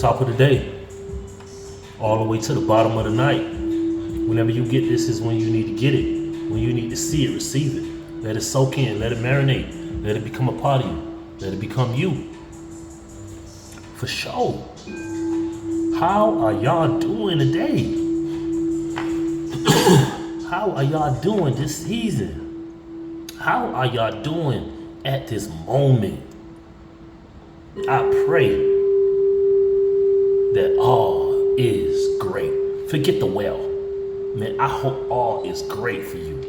top of the day, all the way to the bottom of the night. Whenever you get this is when you need to get it. When you need to see it, receive it. Let it soak in, let it marinate, let it become a part of you, let it become you. For sure. How are y'all doing today? How are y'all doing this season? How are y'all doing at this moment? I pray that all is great. Forget the well. Man, I hope all is great for you.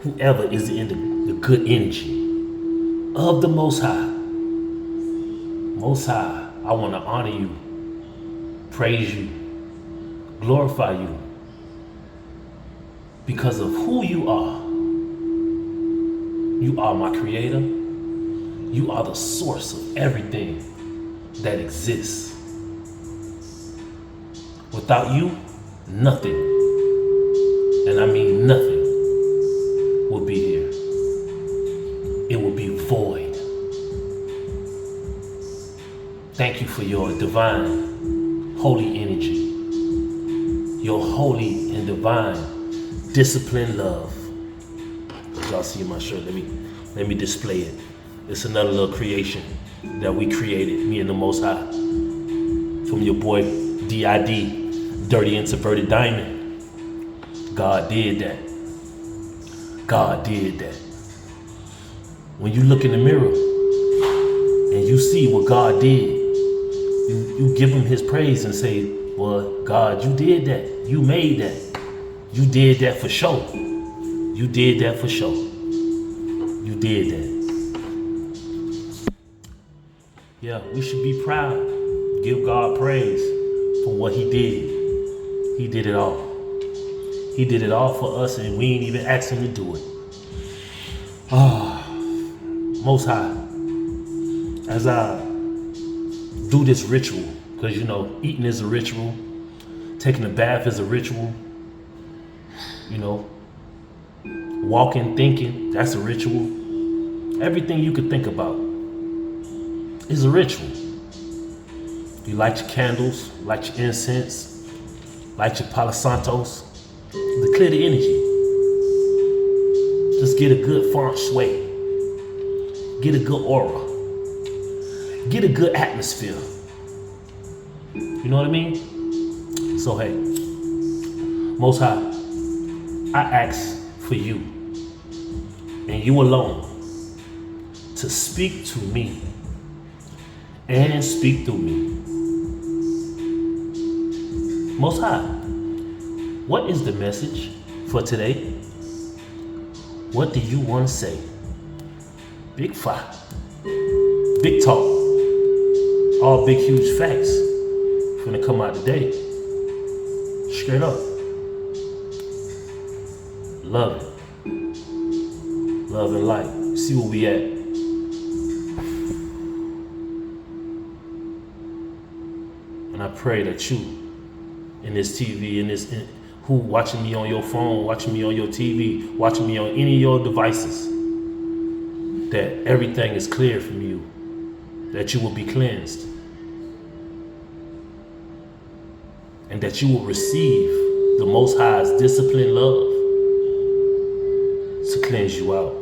Whoever is in the good energy of the Most High. Most High, I want to honor you, praise you, glorify you because of who you are. You are my creator. You are the source of everything that exists. Without you, nothing, and I mean nothing, will be here. It will be void. Thank you for your divine, holy energy, your holy and divine disciplined love. Y'all see my shirt? Let me display it. It's another little creation that we created, me and the Most High, from your boy D.I.D., Dirty Introverted Diamond. God did that. God did that. When you look in the mirror and you see what God did, you give him his praise and say, well, God, you did that. You made that. You did that for sure. You did that for sure. You did that. Yeah, we should be proud. Give God praise for what he did. He did it all. He did it all for us and we ain't even asked him to do it. Most High, as I do this ritual, because you know, eating is a ritual, taking a bath is a ritual, you know, walking, thinking, that's a ritual. Everything you could think about is a ritual. You light your candles, light your incense, light your Palo Santos, to clear the energy. Just get a good feng shui. Get a good aura. Get a good atmosphere. You know what I mean? So hey, Most High, I ask for you and you alone to speak to me and speak through me. Most High, what is the message for today? What do you want to say? Big fight, big talk, all big huge facts finna come out today. Straight up. Love it. Love and light. See where we at. And I pray that you in this TV, who watching me on your phone, watching me on your TV, watching me on any of your devices, that everything is clear from you, that you will be cleansed, and that you will receive the Most High's disciplined love to cleanse you out,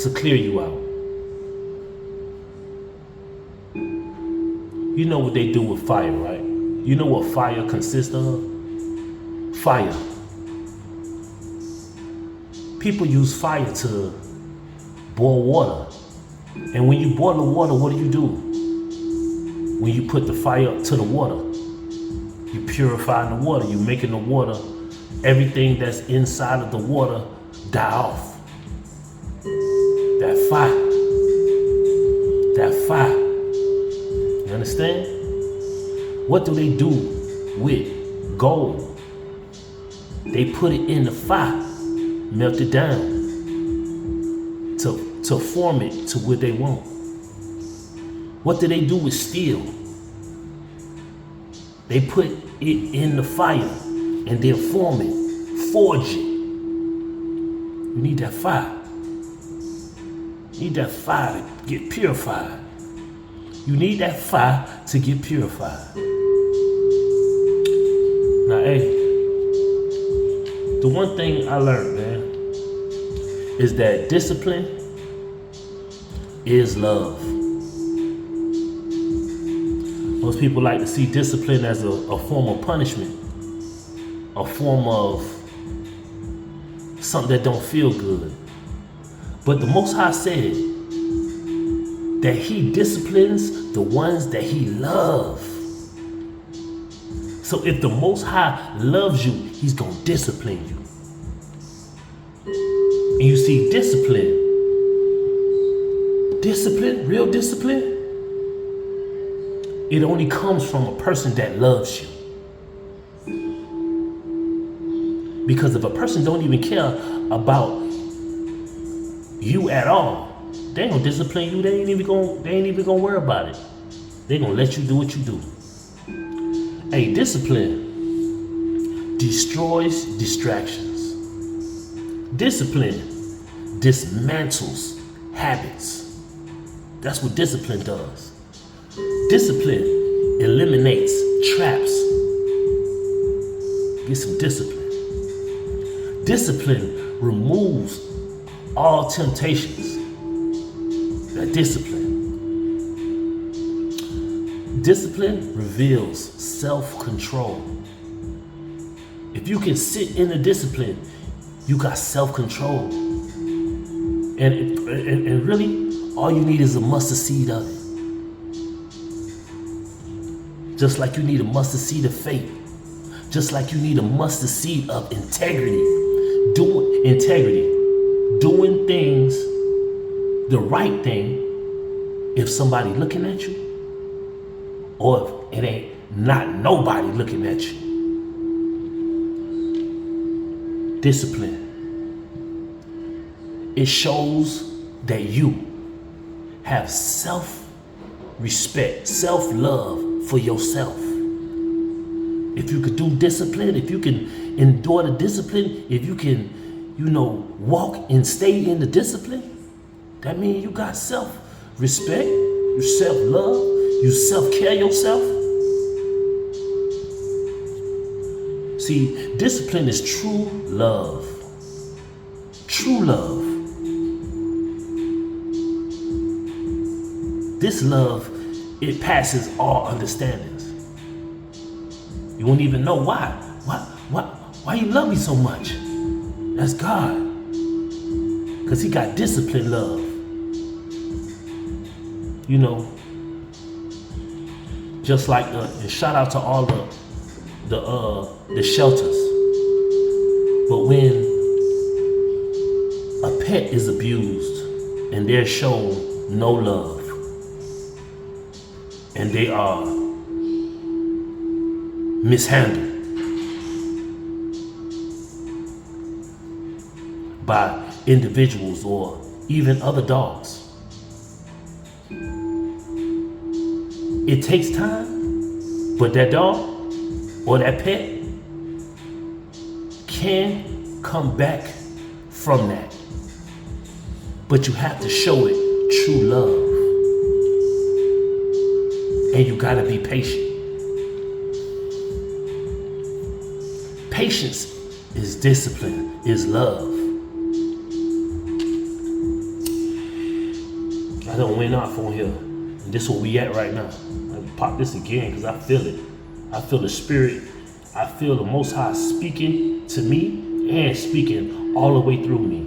to clear you out. You know what they do with fire, right? You know what fire consists of? Fire. People use fire to boil water. And when you boil the water, what do? When you put the fire to the water, you purify the water. You're making the water, everything that's inside of the water, die off. That fire. That fire. You understand? What do they do with gold? They put it in the fire, melt it down to form it to what they want. What do they do with steel? They put it in the fire and then form it, forge it. You need that fire. You need that fire to get purified. You need that fire to get purified. Now, hey, the one thing I learned, man, is that discipline is love. Most people like to see discipline as a form of punishment, a form of something that don't feel good. But the Most High said that He disciplines the ones that He loves. So if the Most High loves you, He's gonna discipline you. And you see, discipline, real discipline, it only comes from a person that loves you. Because if a person don't even care about you at all, they ain't gonna discipline you. They ain't even gonna worry about it. They gonna let you do what you do. Hey, discipline destroys distractions. Discipline dismantles habits. That's what discipline does. Discipline eliminates traps. Get some discipline. Discipline removes all temptations. That discipline. Discipline reveals self-control. If you can sit in the discipline, you got self-control. And really, all you need is a mustard seed of it. Just like you need a mustard seed of faith. Just like you need a mustard seed of integrity. Doing things, the right thing, if somebody looking at you, or if it ain't not nobody looking at you. Discipline. It shows that you have self-respect, self-love for yourself. If you could do discipline, if you can endure the discipline, if you can, walk and stay in the discipline, that means you got self-respect, you self-love, you self-care yourself. See, discipline is true love. True love. This love, it passes all understandings. You won't even know why. Why you love me so much? That's God. Because He got disciplined love. Just like, and shout out to all the shelters. But when a pet is abused and they're shown no love, and they are mishandled by individuals or even other dogs, it takes time, but that dog or that pet can come back from that. But you have to show it true love. And you gotta be patient. Patience is discipline, is love. I done went off on here. And this is where we at right now. I pop this again because I feel it. I feel the Spirit. I feel the Most High speaking to me and speaking all the way through me.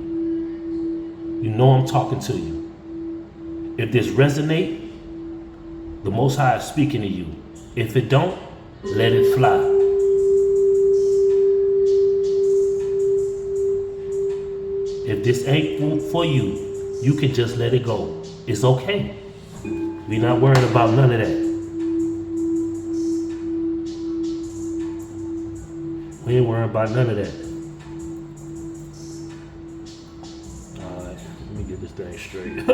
You know I'm talking to you. If this resonate, the Most High is speaking to you. If it don't, let it fly. If this ain't for you, you can just let it go. It's okay. We're not worried about none of that. We ain't worried about none of that. Alright, let me get this thing straight.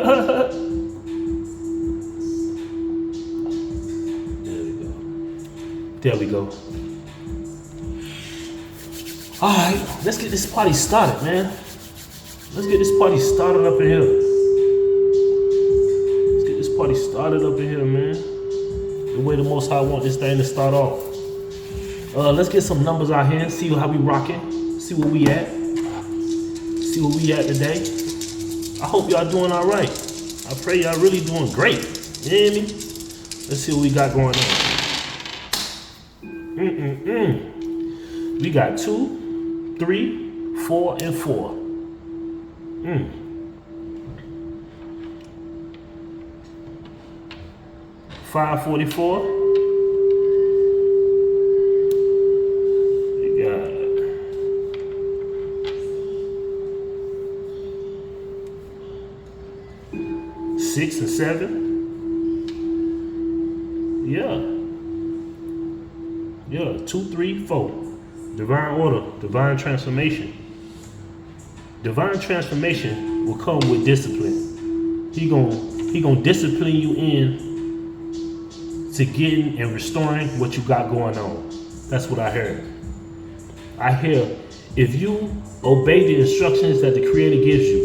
There we go. Alright, let's get this party started, man. Let's get this party started up in here. Let's get this party started up in here, man. The way the Most High want this thing to start off. Let's get some numbers out here and see how we rocking. See where we at. See where we at today. I hope y'all doing all right. I pray y'all really doing great. You hear me? Let's see what we got going on. We got 2, 3, 4, and 4. 544. We got 6 and 7. Yeah, 2, 3, 4. Divine order, divine transformation. Divine transformation will come with discipline. He gonna discipline you in to getting and restoring what you got going on. That's what I heard. I hear if you obey the instructions that the Creator gives you,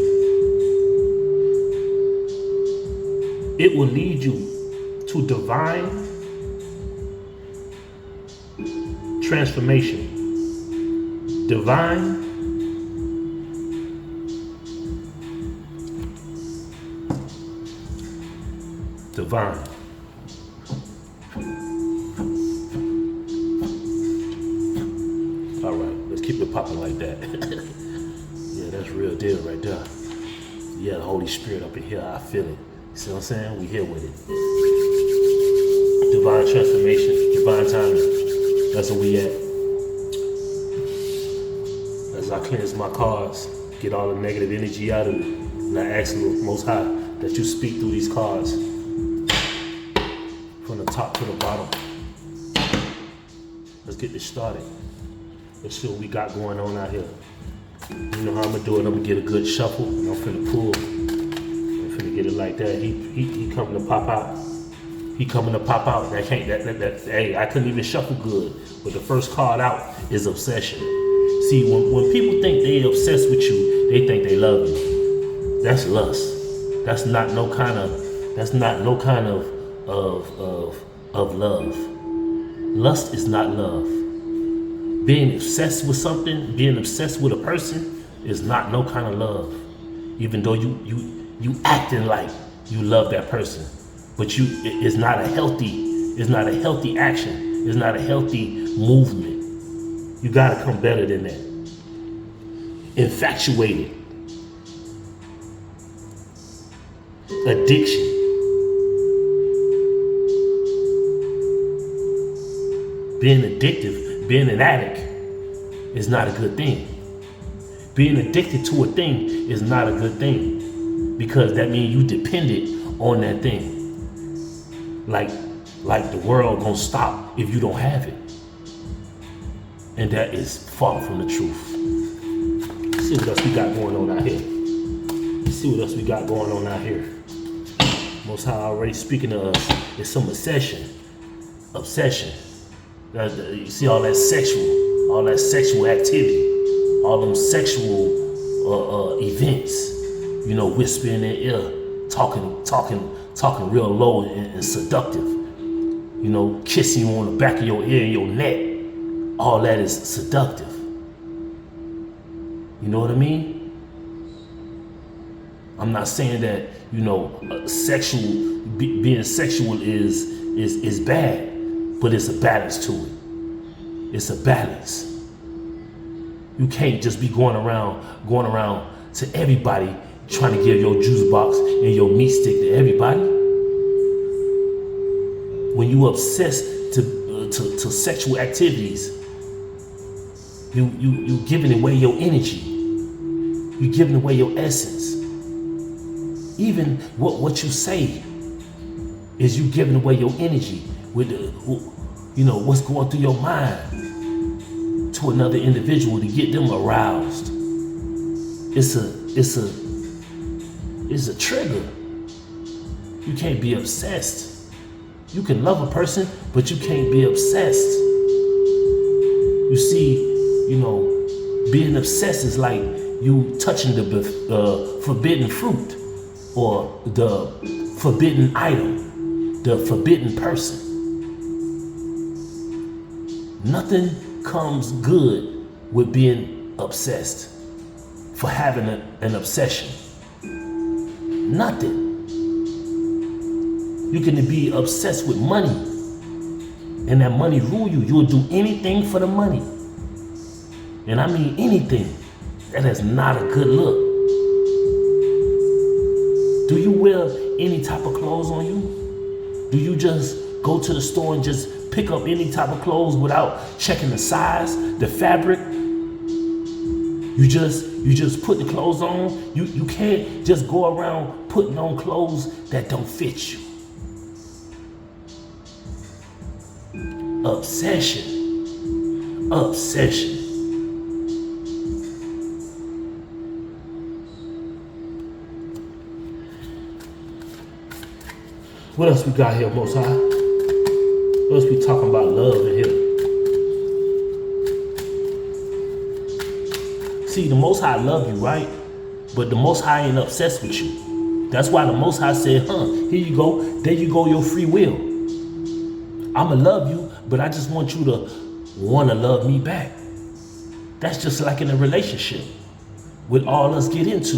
it will lead you to divine transformation. Divine All right, let's keep it popping like that. Yeah, that's real deal right there. Yeah, the Holy Spirit up in here, I feel it. You see what I'm saying? We here with it. Divine transformation, divine timing. That's where we at. As I cleanse my cards, get all the negative energy out of it. And I ask the Most High that you speak through these cards. From the top to the bottom. Let's get this started. Let's see what we got going on out here. You know how I'm gonna do it. I'm gonna get a good shuffle. And I'm finna pull. I'm finna get it like that. He coming to pop out. He coming to pop out. Hey, I couldn't even shuffle good. But the first card out is obsession. See, when people think they obsessed with you, they think they love you. That's lust. That's not no kind of love. Lust is not love. Being obsessed with something, being obsessed with a person is not no kind of love. Even though you acting like you love that person, but it's not a healthy action. It's not a healthy movement. You gotta come better than that. Infatuated. Addiction. Being addictive, being an addict is not a good thing. Being addicted to a thing is not a good thing, because that means you dependent on that thing. Like the world gonna stop if you don't have it. And that is far from the truth. Let's see what else we got going on out here. Most High already speaking to us. It's some obsession. You see all that sexual activity, all them sexual events, whisper in their ear, talking real low and seductive, kissing you on the back of your ear and your neck. All that is seductive. You know what I mean? I'm not saying that, being sexual is bad. But it's a balance to it. It's a balance. You can't just be going around to everybody trying to give your juice box and your meat stick to everybody. When you obsessed to sexual activities, you giving away your energy. You giving away your essence. Even what you say is you giving away your energy with what's going through your mind to another individual to get them aroused. It's a trigger. You can't be obsessed. You can love a person, but you can't be obsessed. You see, being obsessed is like you touching the forbidden fruit or the forbidden item, the forbidden person. Nothing comes good with being obsessed, for having an obsession. Nothing. You can be obsessed with money, and that money rule you. You'll do anything for the money. And I mean anything. That is not a good look. Do you wear any type of clothes on you? Do you just go to the store and just pick up any type of clothes without checking the size, the fabric? You just put the clothes on. You can't just go around putting on clothes that don't fit you. Obsession. Obsession. What else we got here, Most High? What else we talking about love in here? See, the Most High love you, right? But the Most High ain't obsessed with you. That's why the Most High said, here you go. There you go, your free will. I'ma love you, but I just want you to wanna love me back. That's just like in a relationship with all us get into.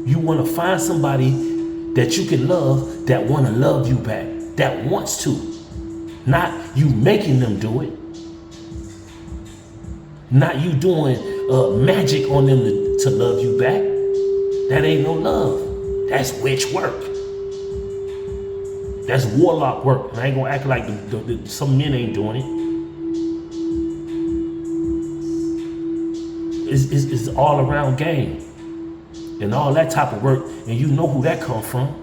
You wanna find somebody that you can love that wanna love you back, that wants to. Not you making them do it. Not you doing magic on them to love you back. That ain't no love. That's witch work. That's warlock work. And I ain't gonna act like some men ain't doing it. It's all around game and all that type of work, and you know who that come from.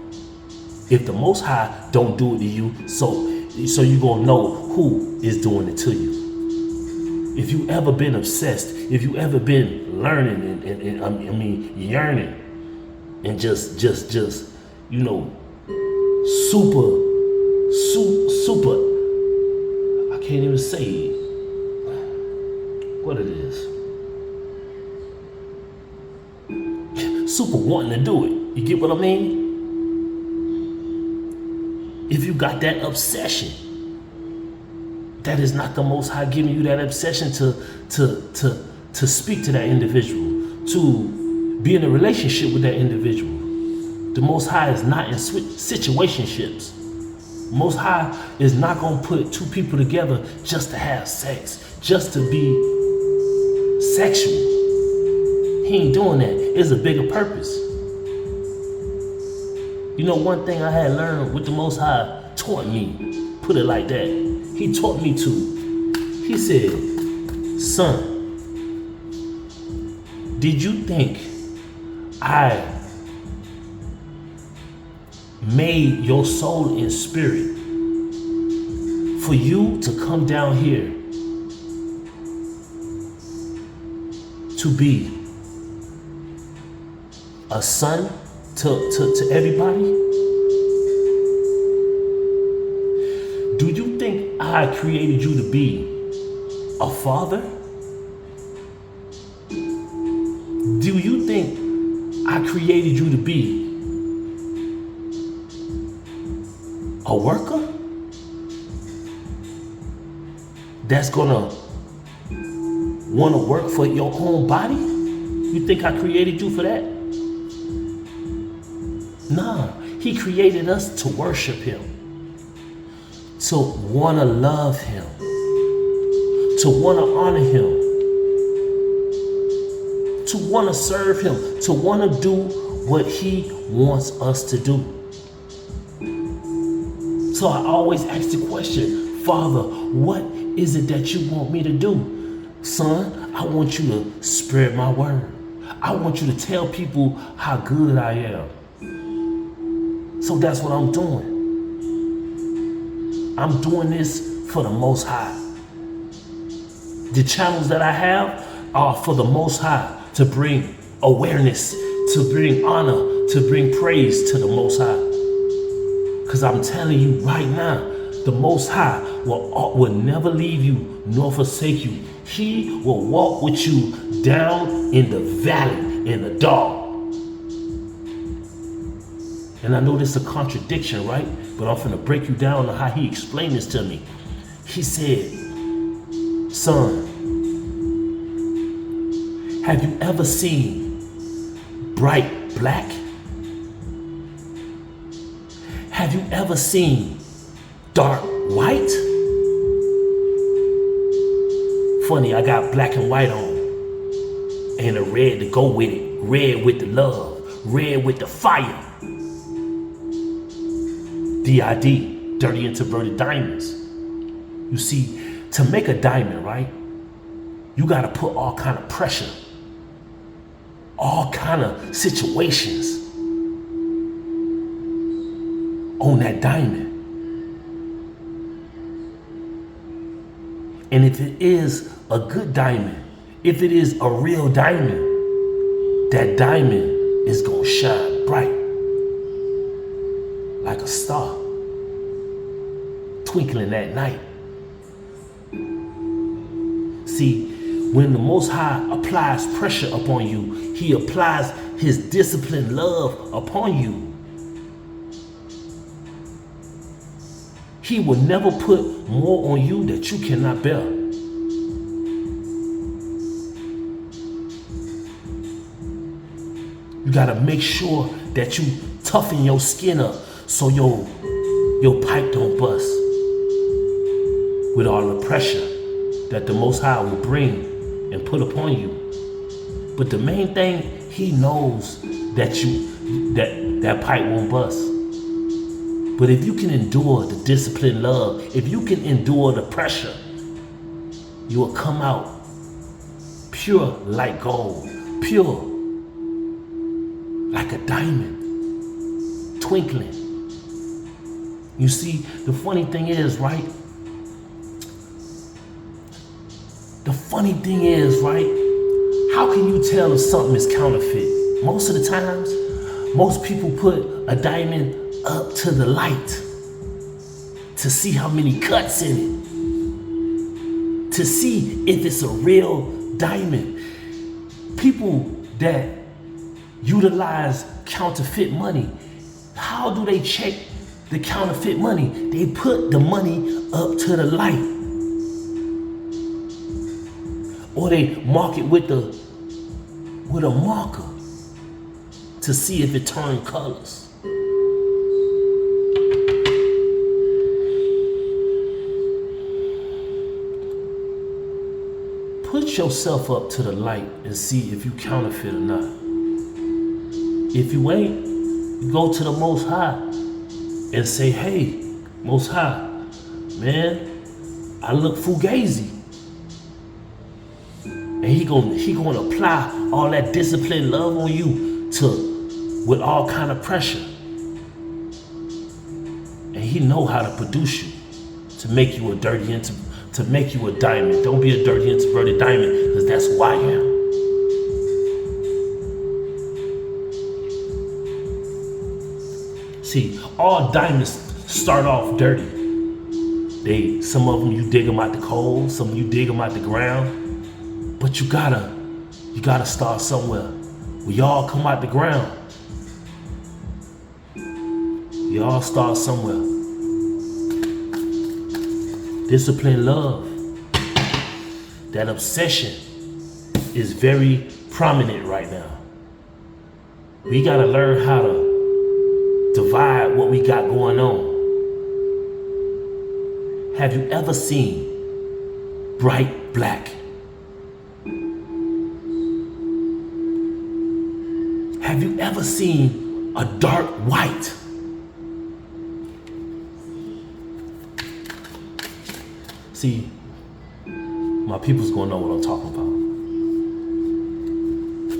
If the Most High don't do it to you, so you gonna know who is doing it to you. If you ever been obsessed, if you ever been learning and yearning, and just you know, super, I can't even say what it is. Super wanting to do it. You get what I mean? If you got that obsession, that is not the Most High giving you that obsession to speak to that individual, to be in a relationship with that individual. The Most High is not in situationships. Most High is not gonna put two people together just to have sex, just to be sexual. He ain't doing that. It's a bigger purpose. You know, one thing I had learned with the Most High taught me, put it like that. He taught me to. He said, son, did you think I made your soul and spirit for you to come down here to be a son to everybody? Do you think I created you to be a father? Do you think I created you to be a worker that's gonna wanna work for your own body? You think I created you for that? Nah, he created us to worship him, to wanna love him, to wanna honor him, to wanna serve him, to wanna do what he wants us to do. So I always ask the question, Father, what is it that you want me to do? Son, I want you to spread my word. I want you to tell people how good I am. So that's what I'm doing. I'm doing this for the Most High. The channels that I have are for the Most High, to bring awareness, to bring honor, to bring praise to the Most High. Because I'm telling you right now, the Most High will never leave you nor forsake you. He will walk with you down in the valley, in the dark. And I know this is a contradiction, right? But I'm finna break you down on how he explained this to me. He said, son, have you ever seen bright black? Have you ever seen dark white? Funny, I got black and white on. And a red to go with it. Red with the love. Red with the fire. DID, dirty introverted diamonds. You see, to make a diamond, right? You gotta put all kind of pressure. All kind of situations on that diamond. And if it is a good diamond, if it is a real diamond, that diamond is gonna shine bright like a star, twinkling at night. See, when the Most High applies pressure upon you, he applies his disciplined love upon you. He will never put more on you that you cannot bear. You gotta make sure that you toughen your skin up so your pipe don't bust with all the pressure that the Most High will bring and put upon you. But the main thing, he knows that that pipe won't bust. But if you can endure the disciplined love, if you can endure the pressure, you will come out pure like gold, pure like a diamond, twinkling. You see, the funny thing is, right? The funny thing is, right? How can you tell if something is counterfeit? Most of the times, most people put a diamond up to the light to see how many cuts in it, to see if it's a real diamond. People that utilize counterfeit money, how do they check the counterfeit money? They put the money up to the light, or they mark it with a marker to see if it turns colors. Put yourself up to the light and see if you counterfeit or not. If you ain't, you go to the Most High and say, hey, Most High, man, I look fugazi. And he gonna apply all that disciplined love on you with all kind of pressure. And he know how to produce you to make you a to make you a diamond. Don't be a dirty introverted diamond, because that's who I am. See, all diamonds start off dirty. Some of them you dig them out the coal, some of you dig them out the ground. But you gotta start somewhere. We all come out the ground. We all start somewhere. Disciplined love, that obsession is very prominent right now. We gotta learn how to divide what we got going on. Have you ever seen bright black? Have you ever seen a dark white? See, my people's gonna know what I'm talking about.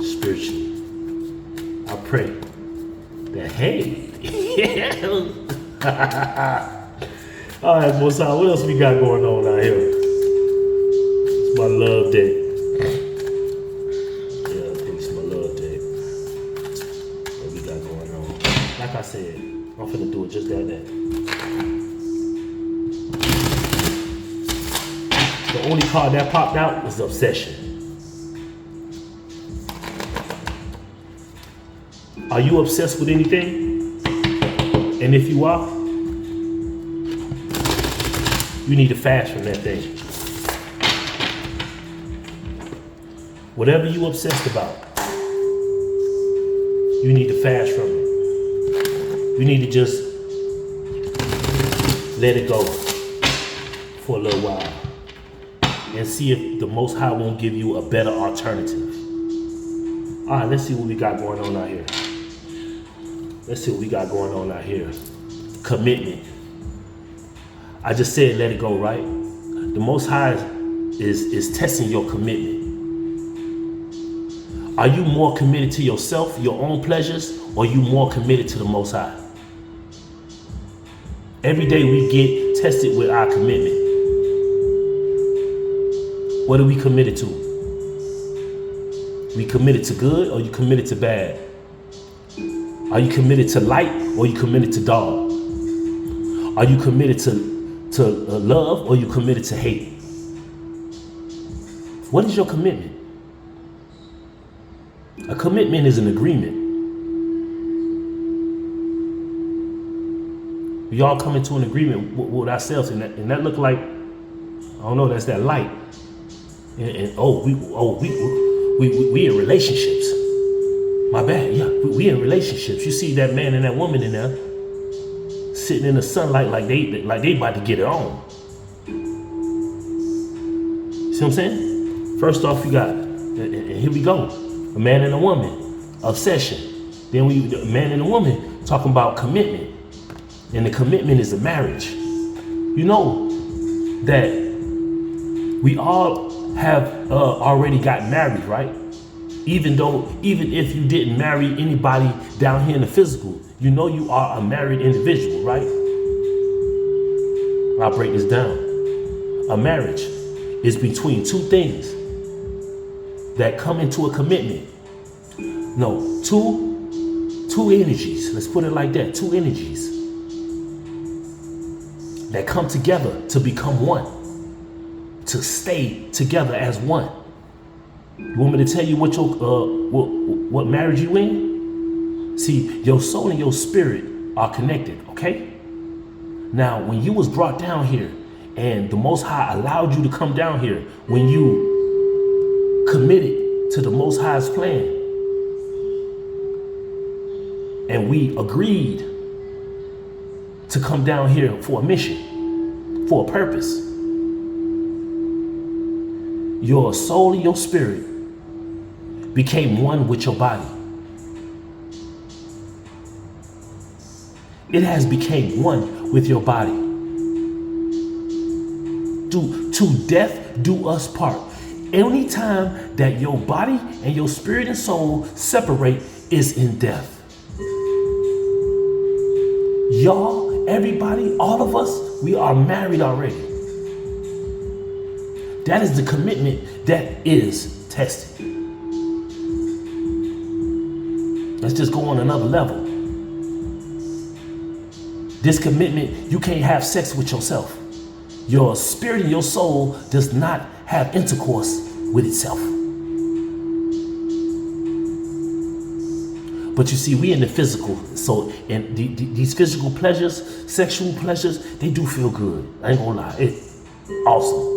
Spiritually. I pray that, hey, all right, Most High, what else we got going on out here? It's my love day. Yeah, I think it's my love day. What we got going on? Like I said, I'm finna do it just that day. The only card that popped out was Obsession. Are you obsessed with anything? And if you are, you need to fast from that thing. Whatever you obsessed about, you need to fast from it. You need to just let it go for a little while and see if the Most High won't give you a better alternative. All right, let's see what we got going on out here. Let's see what we got going on out here. Commitment. I just said let it go, right? The Most High is testing your commitment. Are you more committed to yourself, your own pleasures, or are you more committed to the Most High? Every day we get tested with our commitment. What are we committed to? We committed to good or you committed to bad? Are you committed to light or you committed to dark? Are you committed to love or you committed to hate? What is your commitment? A commitment is an agreement. We all come into an agreement with ourselves, and that look like, I don't know, that's that light. And we in relationships. My bad, yeah, we in relationships. You see that man and that woman in there sitting in the sunlight like they about to get it on. See what I'm saying? First off, you got, and here we go, a man and a woman, obsession. Then a man and a woman talking about commitment. And the commitment is a marriage. You know that we all have already got married, right? Even if you didn't marry anybody down here in the physical, you know you are a married individual, right? I'll break this down. A marriage is between two things that come into a commitment. No, two energies. Let's put it like that. Two energies that come together to become one, to stay together as one. You want me to tell you what marriage you in? See, your soul and your spirit are connected, okay? Now, when you was brought down here and the Most High allowed you to come down here, when you committed to the Most High's plan and we agreed to come down here for a mission, for a purpose, your soul and your spirit became one with your body. It has became one with your body. To death do us part. Anytime that your body and your spirit and soul separate is in death. Y'all, everybody, all of us, we are married already. That is the commitment that is tested. Let's just go on another level. This commitment, you can't have sex with yourself. Your spirit and your soul does not have intercourse with itself. But you see, we in the physical, so and these physical pleasures, sexual pleasures, they do feel good. I ain't gonna lie, it's awesome.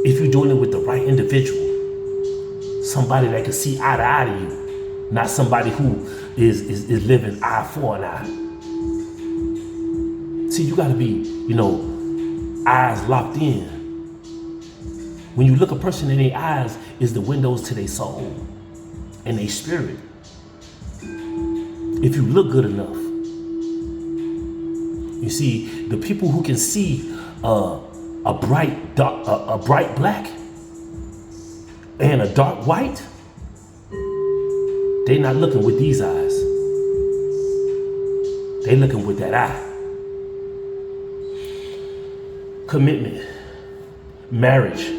If you're doing it with the right individual, somebody that can see eye to eye to you, not somebody who is living eye for an eye. See, you gotta be, eyes locked in. When you look a person in their eyes, is the windows to their soul and their spirit. If you look good enough, you see, the people who can see a bright black and a dark white, they not looking with these eyes. They looking with that eye. Commitment, marriage,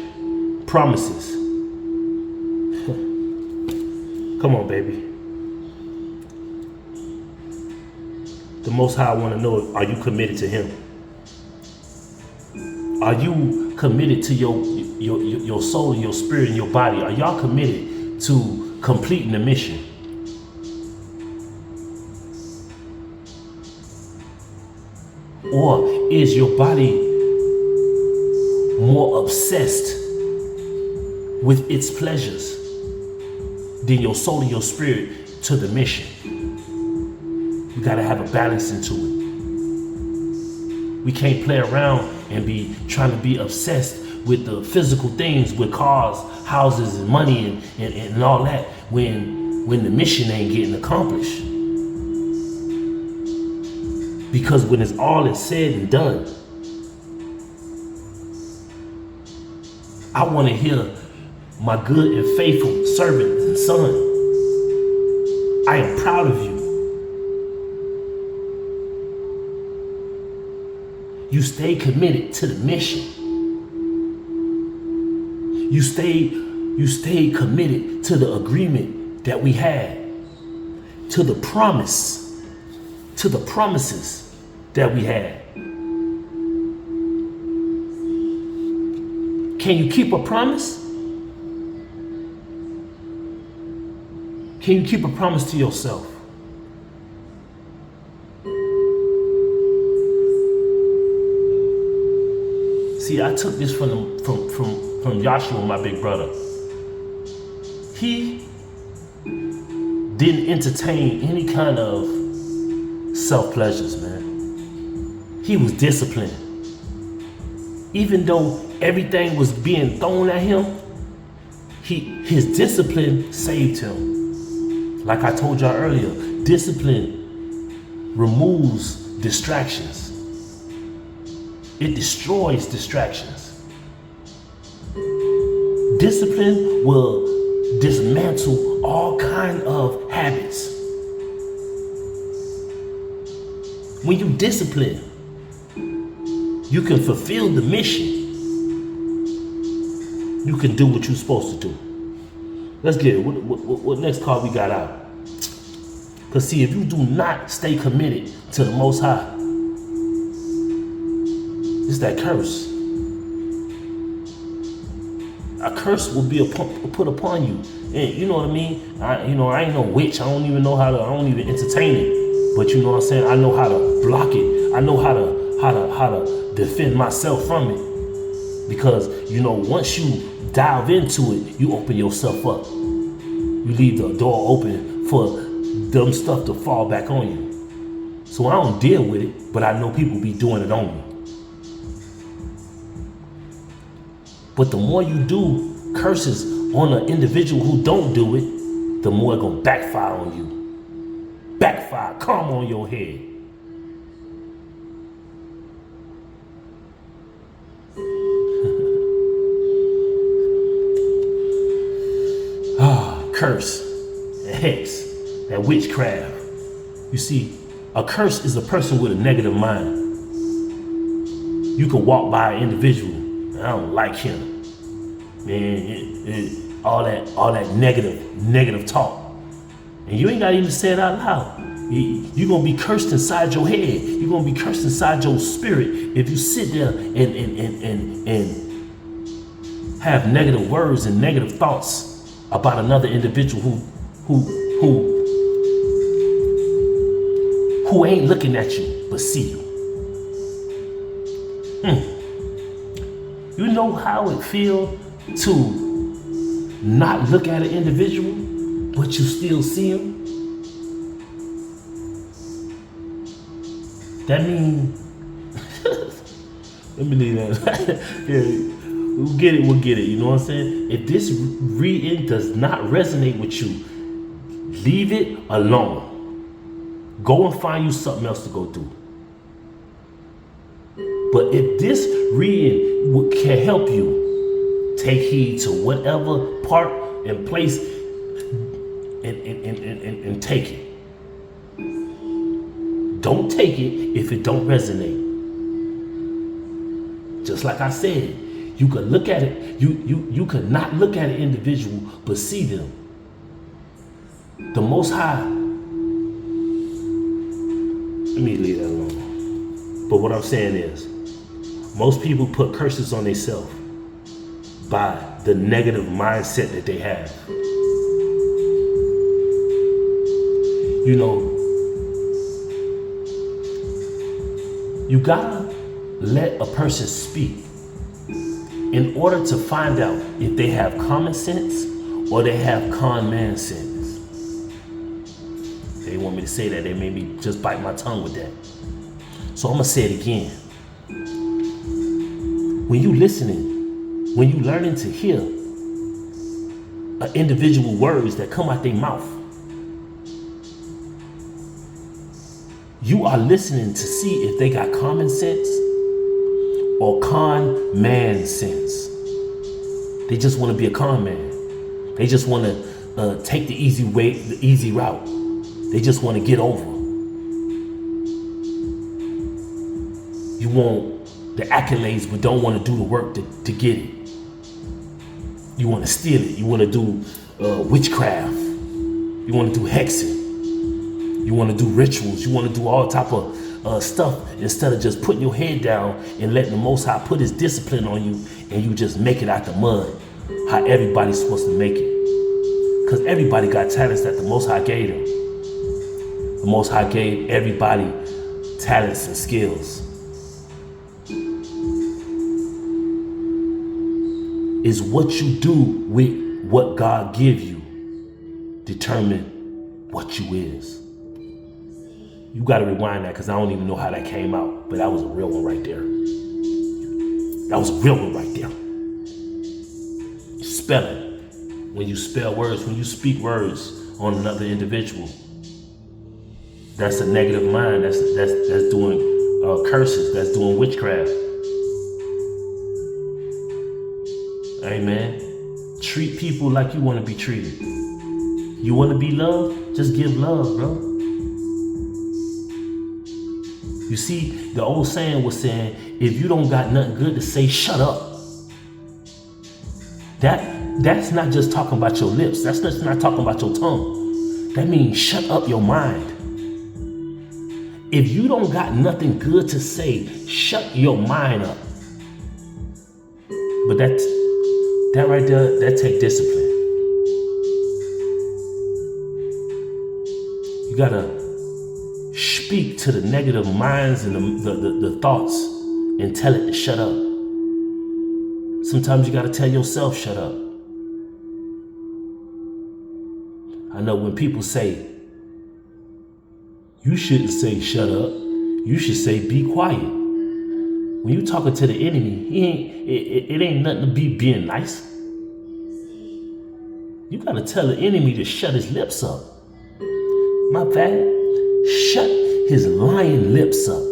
promises. Come on, baby. The Most High want to know, are you committed to Him? Are you committed to your soul and your spirit and your body? Are y'all committed to completing the mission? Or is your body more obsessed with its pleasures than your soul and your spirit to the mission? We gotta have a balance into it. We can't play around and be trying to be obsessed with the physical things, with cars, houses, and money and all that when the mission ain't getting accomplished. Because when it's all is said and done, I want to hear my good and faithful servant and son, I am proud of you. You stay committed to the mission. You stay committed to the agreement that we had, to the promise, to the promises that we had. Can you keep a promise? Can you keep a promise to yourself? See, I took this from Joshua, my big brother. He didn't entertain any kind of self-pleasures, man. He was disciplined. Even though everything was being thrown at him, his discipline saved him. Like I told y'all earlier, discipline removes distractions. It destroys distractions. Discipline will dismantle all kind of habits. When you discipline, you can fulfill the mission. You can do what you're supposed to do. Let's get it. What next card we got out? Because see, if you do not stay committed to the Most High, it's that curse. A curse will be put upon you. And you know what I mean? I ain't no witch. I don't even entertain it. But you know what I'm saying? I know how to block it. I know how to defend myself from it. Because, once you dive into it, you open yourself up. You leave the door open for dumb stuff to fall back on you. So I don't deal with it, but I know people be doing it on me. But the more you do curses on an individual who don't do it, the more it's gonna backfire on you. Backfire, come on your head. Curse, that hex, that witchcraft. You see, a curse is a person with a negative mind. You can walk by an individual, I don't like him. Man, all that negative talk. And you ain't gotta even say it out loud. You're gonna be cursed inside your head. You're gonna be cursed inside your spirit if you sit there and have negative words and negative thoughts about another individual who ain't looking at you but see you. You know how it feels to not look at an individual but you still see him? That means let me leave that. Yeah. We'll get it, you know what I'm saying? If this reading does not resonate with you, leave it alone. Go and find you something else to go do. But if this reading can help you, take heed to whatever part and place and take it. Don't take it if it don't resonate. Just like I said, you could look at it, you could not look at an individual but see them. The Most High, let me leave that alone. But what I'm saying is, most people put curses on themselves by the negative mindset that they have. You gotta let a person speak in order to find out if they have common sense or they have con man sense. They want me to say that. They made me just bite my tongue with that. So I'm gonna say it again. When you listening, when you learning to hear individual words that come out their mouth, you are listening to see if they got common sense or con man sense. They just want to be a con man. They just want to take the easy way, the easy route. They just want to get over. You want the accolades, but don't want to do the work to get it. You want to steal it. You want to do witchcraft. You want to do hexing. You want to do rituals. You want to do all type of stuff instead of just putting your head down and letting the Most High put his discipline on you and you just make it out the mud how everybody's supposed to make it. Because everybody got talents that the Most High gave them. The Most High gave everybody talents and skills. Is what you do with what God give you determine what you is. You got to rewind that because I don't even know how that came out, but that was a real one right there. That was a real one right there. Spelling. When you spell words, when you speak words on another individual, that's a negative mind. That's doing curses. That's doing witchcraft. Amen. Treat people like you want to be treated. You want to be loved? Just give love, bro. You see, the old saying was saying, if you don't got nothing good to say, shut up. That's not just talking about your lips. That's just not talking about your tongue. That means shut up your mind. If you don't got nothing good to say, shut your mind up. But that right there, that take discipline. You gotta speak to the negative minds and the thoughts and tell it to shut up. Sometimes you gotta tell yourself shut up. I know when people say, you shouldn't say shut up, you should say be quiet. When you talking to the enemy, it ain't nothing to be being nice. You gotta tell the enemy to shut his lips up. My bad. Shut his lying lips up.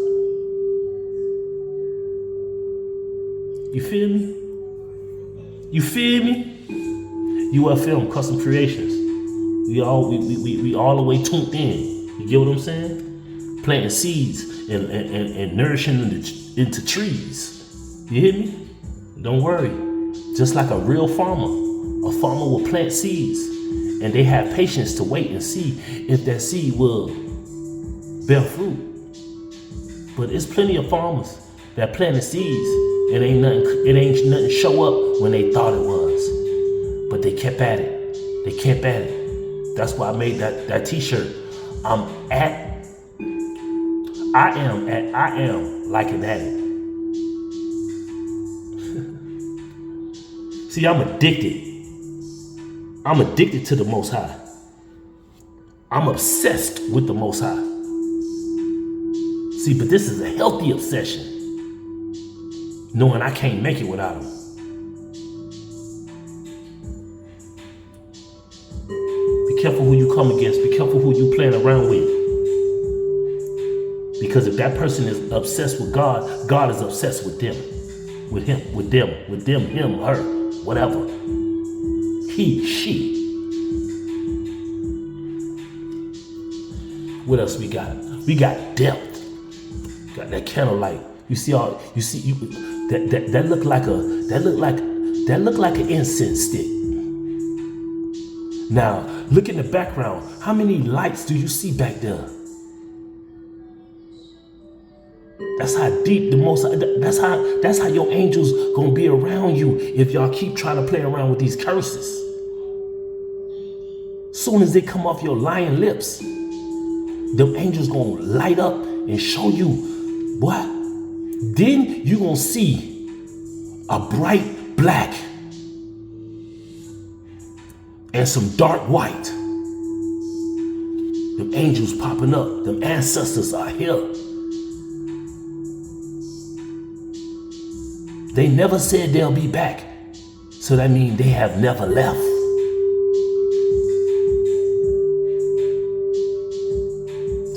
You feel me? You feel me? UFM Custom Creations. We all the way tuned in. You get what I'm saying? Planting seeds and nourishing into trees. You hear me? Don't worry. Just like a real farmer will plant seeds and they have patience to wait and see if that seed will bear fruit. But it's plenty of farmers that planted seeds and ain't nothing show up when they thought it was. But they kept at it. They kept at it. That's why I made that t-shirt. I am like an addict. See, I'm addicted. I'm addicted to the Most High. I'm obsessed with the Most High. See, but this is a healthy obsession. Knowing I can't make it without him. Be careful who you come against. Be careful who you playing around with. Because if that person is obsessed with God, God is obsessed with them. With them, him, her, whatever. He, she. What else we got? We got depth. Got that candlelight. That look like an incense stick. Now, look in the background. How many lights do you see back there? That's how deep that's how your angels gonna be around you if y'all keep trying to play around with these curses. Soon as they come off your lying lips, them angels gonna light up and show you, boy, Then you're going to see a bright black and some dark white. Them angels popping up. Them ancestors are here. They never said they'll be back. So that means they have never left.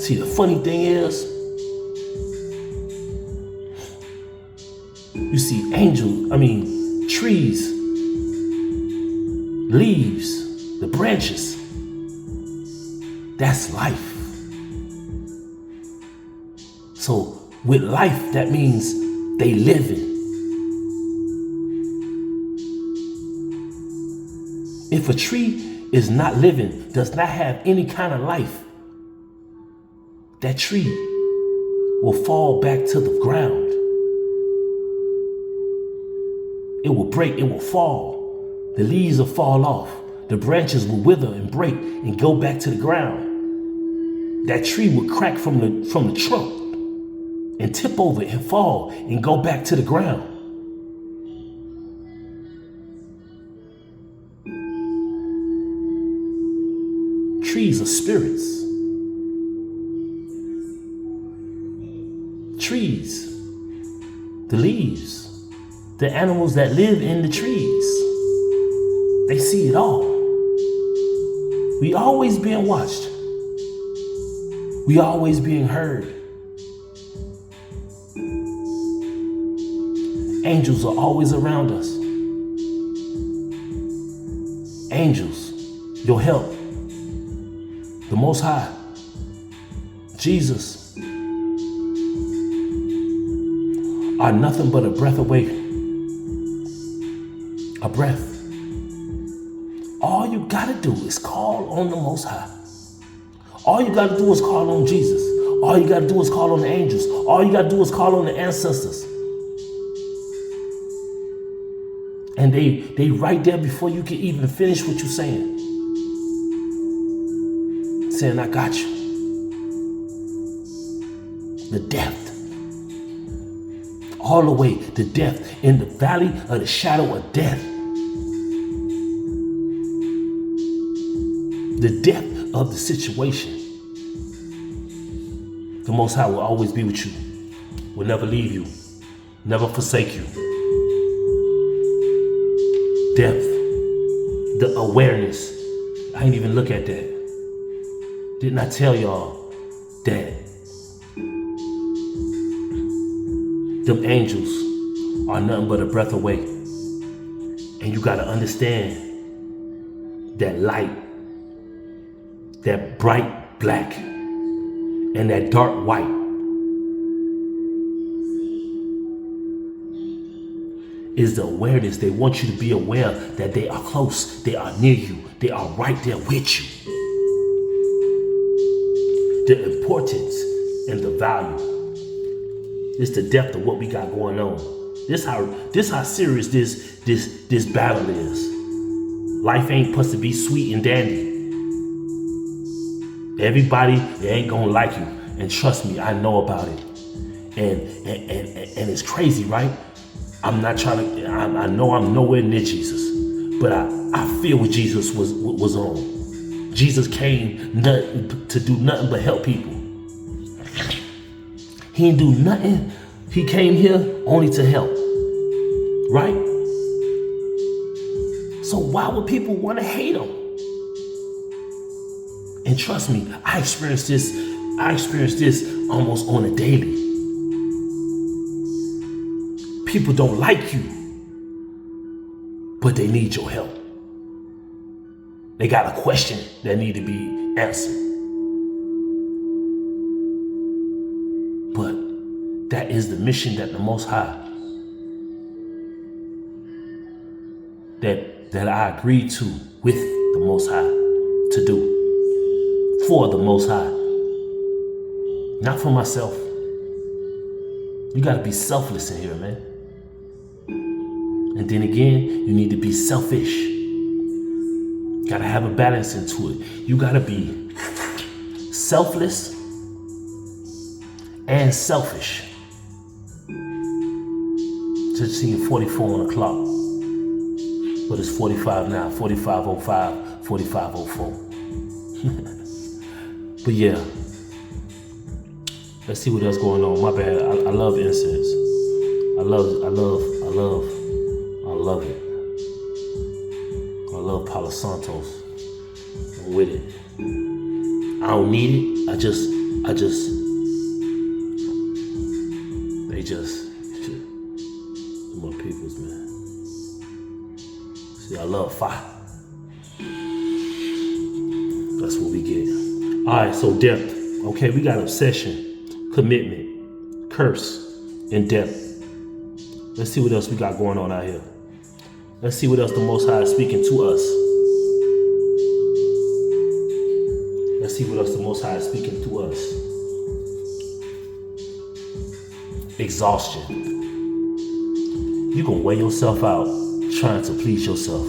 See, the funny thing is, you see trees, leaves, the branches. That's life. So with life, that means they living. If a tree is not living, does not have any kind of life, that tree will fall back to the ground. It will break, it will fall. The leaves will fall off. The branches will wither and break and go back to the ground. That tree will crack from the trunk and tip over and fall and go back to the ground. Trees are spirits. Trees, the leaves, the animals that live in the trees, they see it all. We always being watched. We always being heard. Angels are always around us. Angels, your help. The Most High, Jesus, are nothing but a breath away. A breath. All you gotta do is call on the Most High. All you gotta do is call on Jesus. All you gotta do is call on the angels. All you gotta do is call on the ancestors. And they right there before you can even finish what you're saying. Saying, I got you. The depth. All the way to death, in the valley of the shadow of death. The depth of the situation. The Most High will always be with you. Will never leave you. Never forsake you. Depth. The awareness. I ain't even look at that. Didn't I tell y'all that them angels are nothing but a breath away? And you gotta understand that light, that bright black, and that dark white is the awareness. They want you to be aware that they are close, they are near you, they are right there with you. The importance and the value. It's the depth of what we got going on. This how serious this battle is. Life ain't supposed to be sweet and dandy. Everybody, they ain't gonna like you. And trust me, I know about it. And it's crazy, right? I'm not trying to, I know I'm nowhere near Jesus, but I feel what Jesus was on. Jesus came to do nothing but help people. He didn't do nothing. He came here only to help. Right? So why would people want to hate him? And trust me, I experience this almost on a daily. People don't like you, but they need your help. They got a question that need to be answered. But that is the mission that the Most High, that I agreed to with the Most High to do for the Most High, not for myself. You gotta be selfless in here, man. And then again, you need to be selfish. You gotta have a balance into it. You gotta be selfless and selfish. Just seeing 44 on the clock. But it's 45 now. 45:05, 45:04. But yeah. Let's see what else going on. My bad. I love incense. I love it. I love Palo Santos. I'm with it. I don't need it. My peoples, man. See, I love fire. That's what we get. All right, so depth. Okay, we got obsession, commitment, curse, and depth. Let's see what else we got going on out here. Let's see what else the Most High is speaking to us. Let's see what else the Most High is speaking to us. Exhaustion. You can wear yourself out trying to please yourself.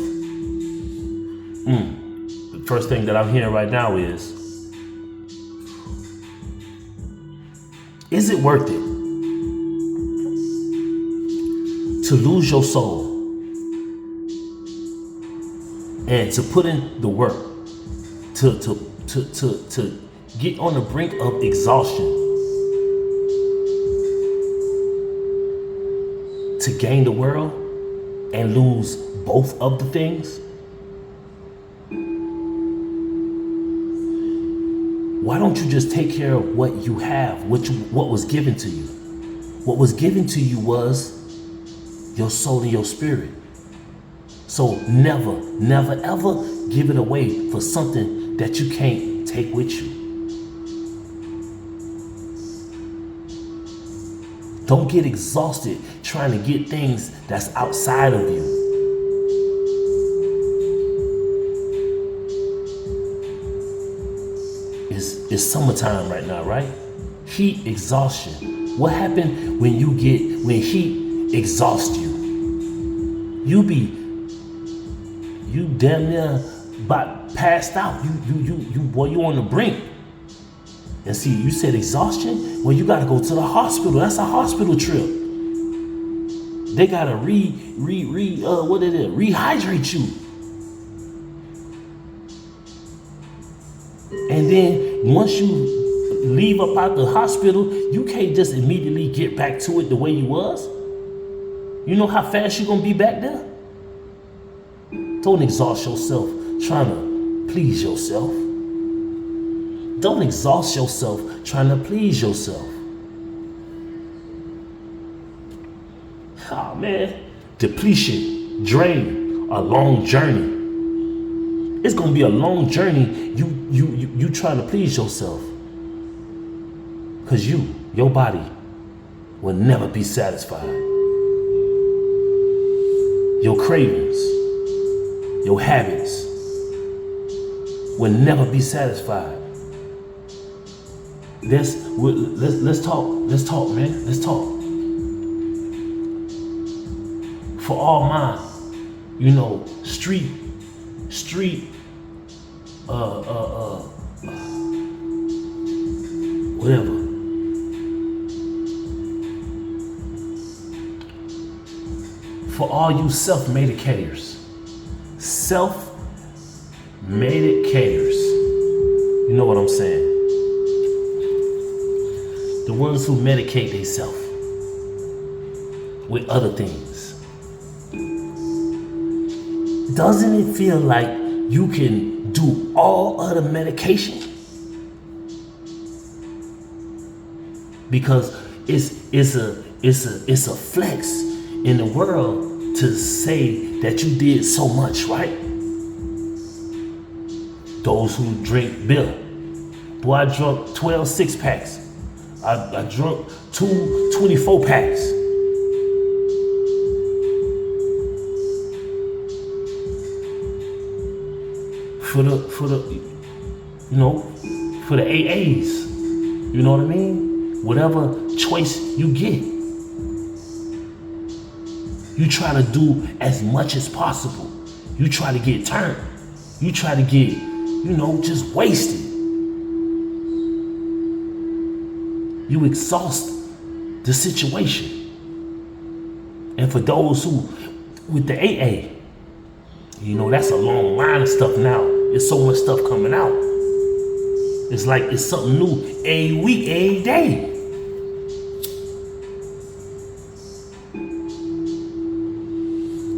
The first thing that I'm hearing right now is it worth it to lose your soul and to put in the work to get on the brink of exhaustion to gain the world and lose both of the things? Why don't you just take care of what you have, what was given to you? What was given to you was your soul and your spirit. So never, never, ever give it away for something that you can't take with you. Don't get exhausted trying to get things that's outside of you. It's summertime right now, right? Heat exhaustion. What happened when heat exhausts you? You damn near about passed out. You on the brink. And see, you said exhaustion? Well, you gotta go to the hospital. That's a hospital trip. They gotta rehydrate you. And then once you leave up out the hospital, you can't just immediately get back to it the way you was. You know how fast you're gonna be back there? Don't exhaust yourself trying to please yourself. Don't exhaust yourself trying to please yourself. Oh man, depletion, drain, a long journey. It's gonna be a long journey. You trying to please yourself, cause your body will never be satisfied. Your cravings, your habits will never be satisfied. Let's talk, man. Let's talk. For all my, street, whatever. For all you self-medicators. Self-medicators. You know what I'm saying? The ones who medicate themselves with other things. Doesn't it feel like you can do all other medication? Because it's a flex in the world to say that you did so much, right? Those who drink beer. Boy, I drunk 12 six-packs. I drunk 2 24-packs. For the AAs. You know what I mean? Whatever choice you get. You try to do as much as possible. You try to get turned. You try to get, just wasted. You exhaust the situation. And for those who, with the AA, you know, that's a long line of stuff now. There's so much stuff coming out. It's like it's something new every week, every day.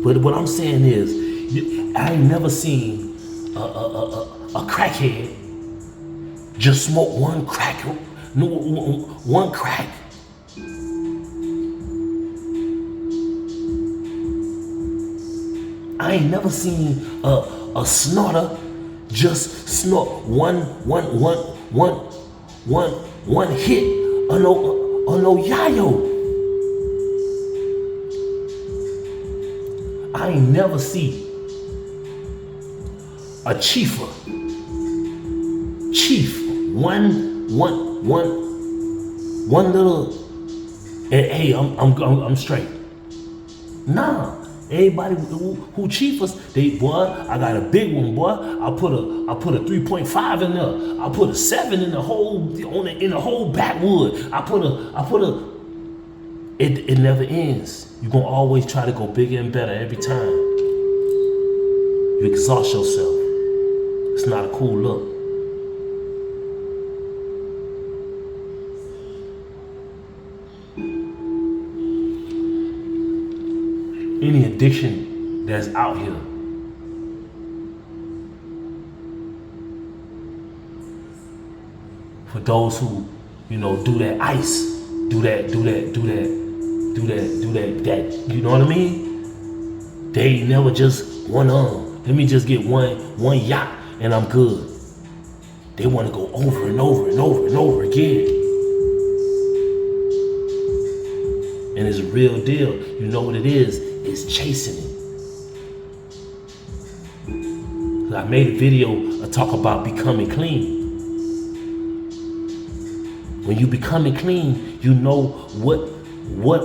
But what I'm saying is, I ain't never seen a crackhead just smoke one crack, one crack. I ain't never seen a snorter just snort one hit on no yayo. I ain't never see a chief one little, hey, I'm straight. Nah. Everybody who chief us, they, boy, I got a big one, boy. I put a 3.5 in there. I put a 7 in the whole backwood. I put a. It never ends. You're gonna always try to go bigger and better every time. You exhaust yourself. It's not a cool look. Any addiction that's out here, for those who, you know, do that ice, do that, you know what I mean? They ain't never just one let me just get one yacht and I'm good. They want to go over and over and over and over again. And it's a real deal. You know what it is? It's chasing it. I made a video talk about becoming clean. When you becoming clean, you know what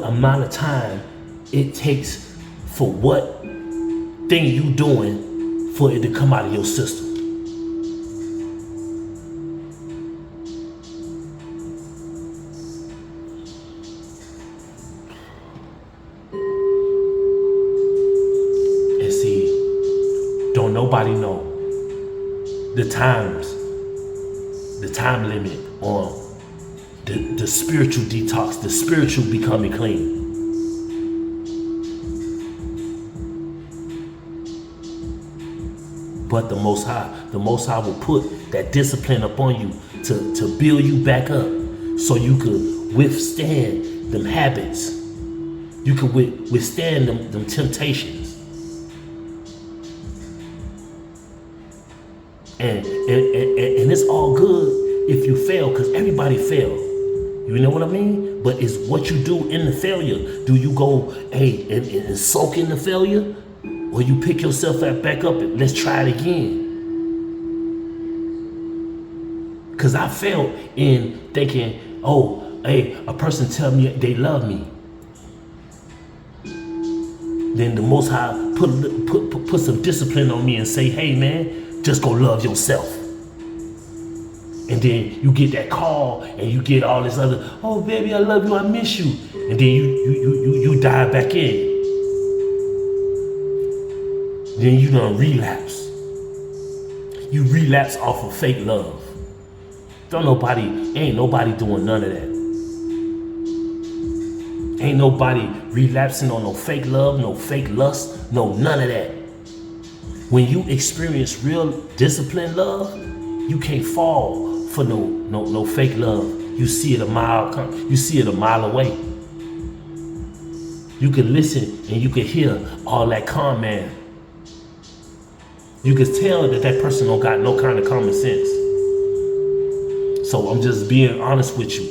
amount of time it takes for what thing you doing for it to come out of your system. And see, don't nobody know the time limit on the spiritual detox, the spiritual becoming clean. But the Most High will put that discipline upon you to build you back up so you could withstand them habits. You could withstand them temptations. And it's all good if you fail, because everybody fails. You know what I mean? But it's what you do in the failure. Do you go, hey, and soak in the failure? Or you pick yourself back up and let's try it again? Because I failed in thinking, oh, hey, a person tell me they love me. Then the Most High put some discipline on me and say, hey, man, just go love yourself. And then you get that call and you get all this other, oh baby, I love you, I miss you. And then you dive back in. Then you done relapse. You relapse off of fake love. Ain't nobody doing none of that. Ain't nobody relapsing on no fake love, no fake lust, no none of that. When you experience real disciplined love, you can't fall for no fake love. You see it a mile away. You can listen and you can hear all that calm man. You can tell that person don't got no kind of common sense. So I'm just being honest with you,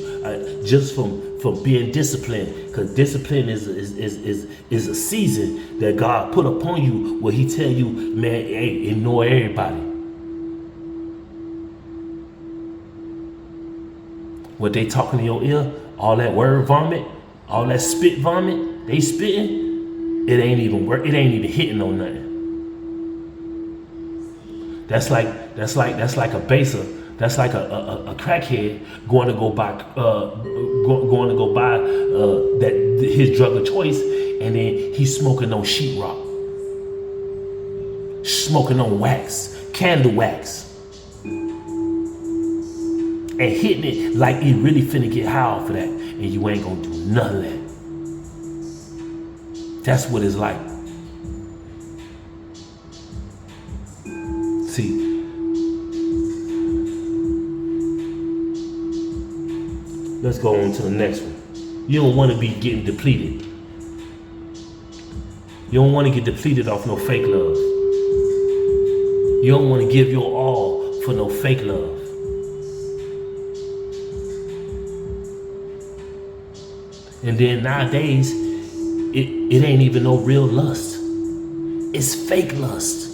just from being disciplined, because discipline is a season that God put upon you where He tell you, man, hey, ignore everybody. What they talking in your ear, all that word vomit, all that spit vomit, they spitting, it ain't even hitting on nothing. That's like a baser. That's like a crackhead going to go buy that his drug of choice, and then he's smoking on sheetrock, smoking on wax, candle wax, and hitting it like he really finna get high off of that, and you ain't gonna do none of that. That's what it's like. See, let's go on to the next one. You don't want to be getting depleted. You don't want to get depleted off no fake love. You don't want to give your all for no fake love. And then nowadays, it ain't even no real lust. It's fake lust.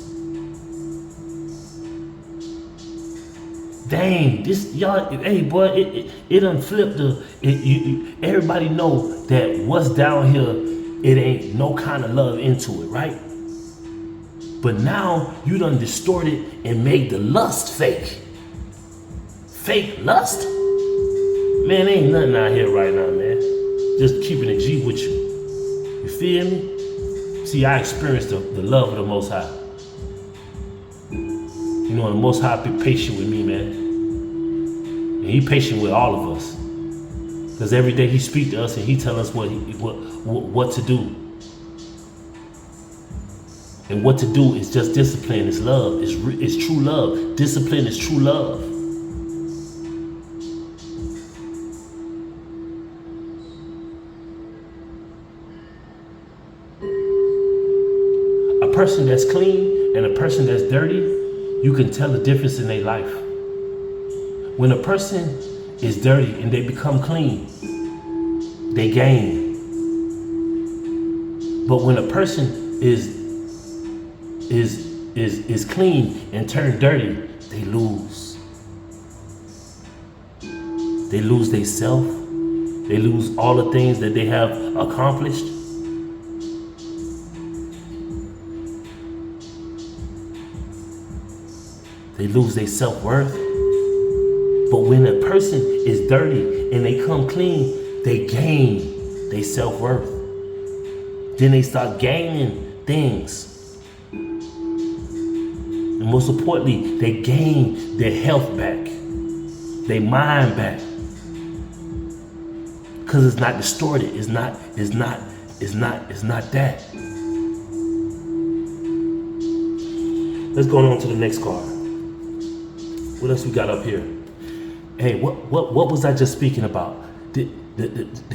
Dang, this y'all, hey boy, it done flipped everybody know that what's down here, it ain't no kind of love into it, right? But now you done distorted and made the lust fake. Fake lust? Man, ain't nothing out here right now, man. Just keeping it G with you. You feel me? See, I experienced the love of the Most High. You know, the Most High be patient with me, man. And he patient with all of us. Because every day he speak to us and he tell us what to do. And what to do is just discipline. It's love. It's true love. Discipline is true love. A person that's clean and a person that's dirty, you can tell the difference in their life. When a person is dirty and they become clean, they gain. But when a person is clean and turn dirty, they lose. They lose their self. They lose all the things that they have accomplished. They lose their self-worth. But when a person is dirty and they come clean, they gain their self-worth. Then they start gaining things. And most importantly, they gain their health back, their mind back. Because it's not distorted. It's not that. Let's go on to the next card. What else we got up here? Hey, what was I just speaking about? The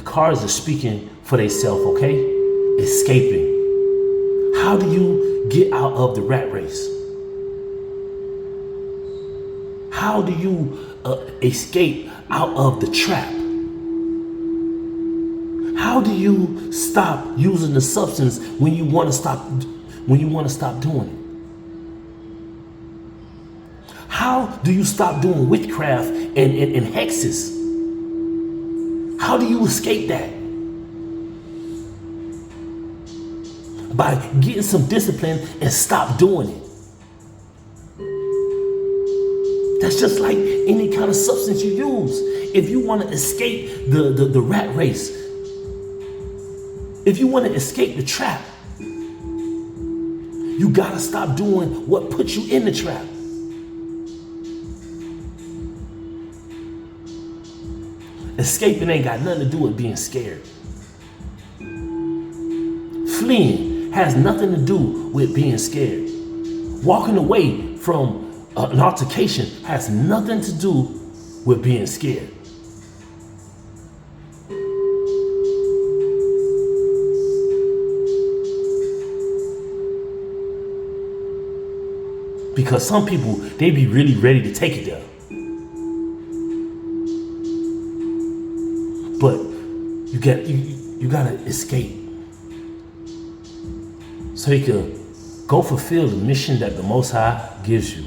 cards are speaking for themselves, okay? Escaping. How do you get out of the rat race? How do you escape out of the trap? How do you stop using the substance when you want to stop doing it? How do you stop doing witchcraft and hexes? How do you escape that? By getting some discipline and stop doing it. That's just like any kind of substance you use. If you want to escape the rat race, if you want to escape the trap, you gotta stop doing what puts you in the trap. Escaping ain't got nothing to do with being scared. Fleeing has nothing to do with being scared. Walking away from an altercation has nothing to do with being scared. Because some people, they be really ready to take it there. But you gotta escape. So you can go fulfill the mission that the Most High gives you.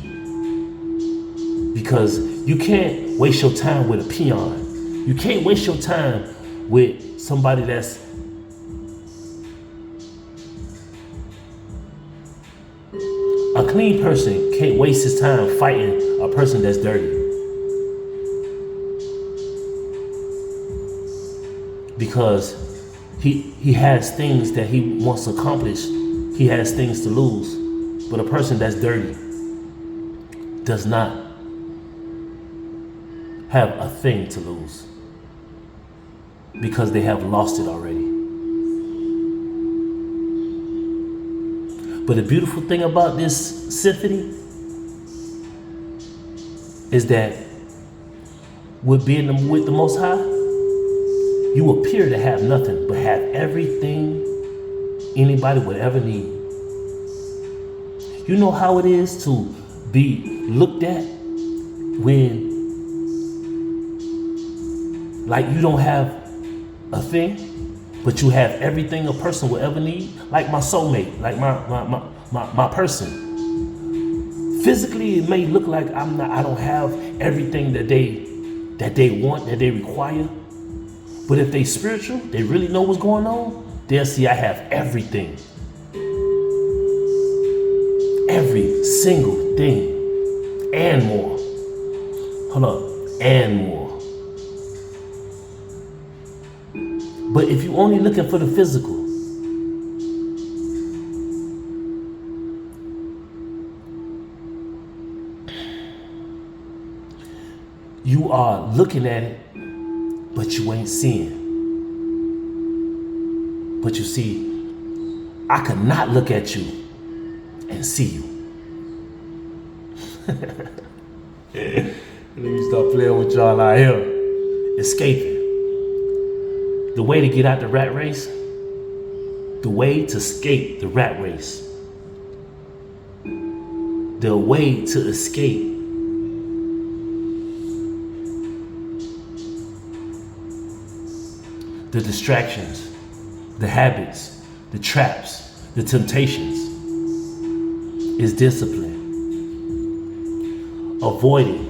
Because you can't waste your time with a peon. You can't waste your time with somebody that's a clean person can't waste his time fighting a person that's dirty. Because He has things that he wants to accomplish. He has things to lose. But a person that's dirty does not have a thing to lose because they have lost it already. But the beautiful thing about this symphony is that with being with the Most High, you appear to have nothing but have everything anybody would ever need. You know how it is to be looked at when like you don't have a thing, but you have everything a person will ever need? Like my soulmate, like my person. Physically, it may look like I don't have everything that they want, that they require. But if they spiritual, they really know what's going on, they'll see I have everything. Every single thing. And more. Hold up. And more. But if you're only looking for the physical, you are looking at it, but you ain't seeing. But you see, I could not look at you and see you. Let me start playing with y'all out here. Escaping. The way to get out the rat race, the way to escape the rat race, the way to escape the distractions, the habits, the traps, the temptations is discipline. Avoiding.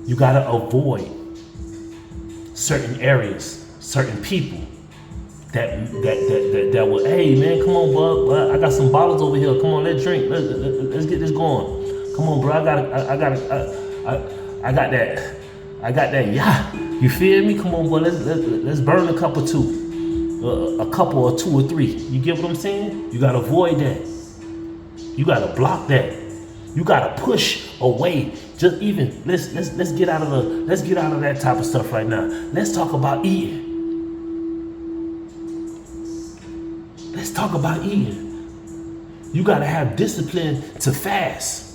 You gotta avoid certain areas, certain people that will, hey man, come on, bud, I got some bottles over here. Come on, let's drink. Let's get this going. Come on, bro. I got that. Yeah. You feel me? Come on, boy. Let's burn a couple too. A couple or two or three. You get what I'm saying? You gotta avoid that. You gotta block that. You gotta push away. Just even let's get out of that type of stuff right now. Let's talk about eating. Let's talk about eating. You gotta have discipline to fast.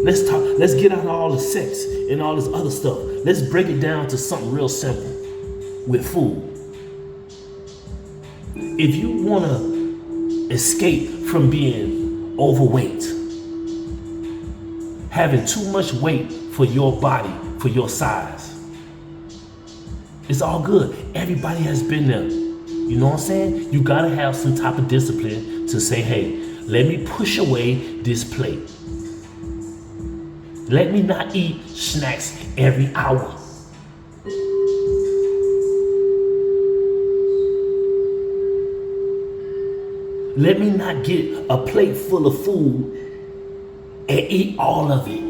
Let's get out of all the sex and all this other stuff. Let's break it down to something real simple with food. If you wanna escape from being overweight, having too much weight for your body, for your size, it's all good. Everybody has been there. You know what I'm saying? You gotta have some type of discipline to say, hey, let me push away this plate. Let me not eat snacks every hour. Let me not get a plate full of food and eat all of it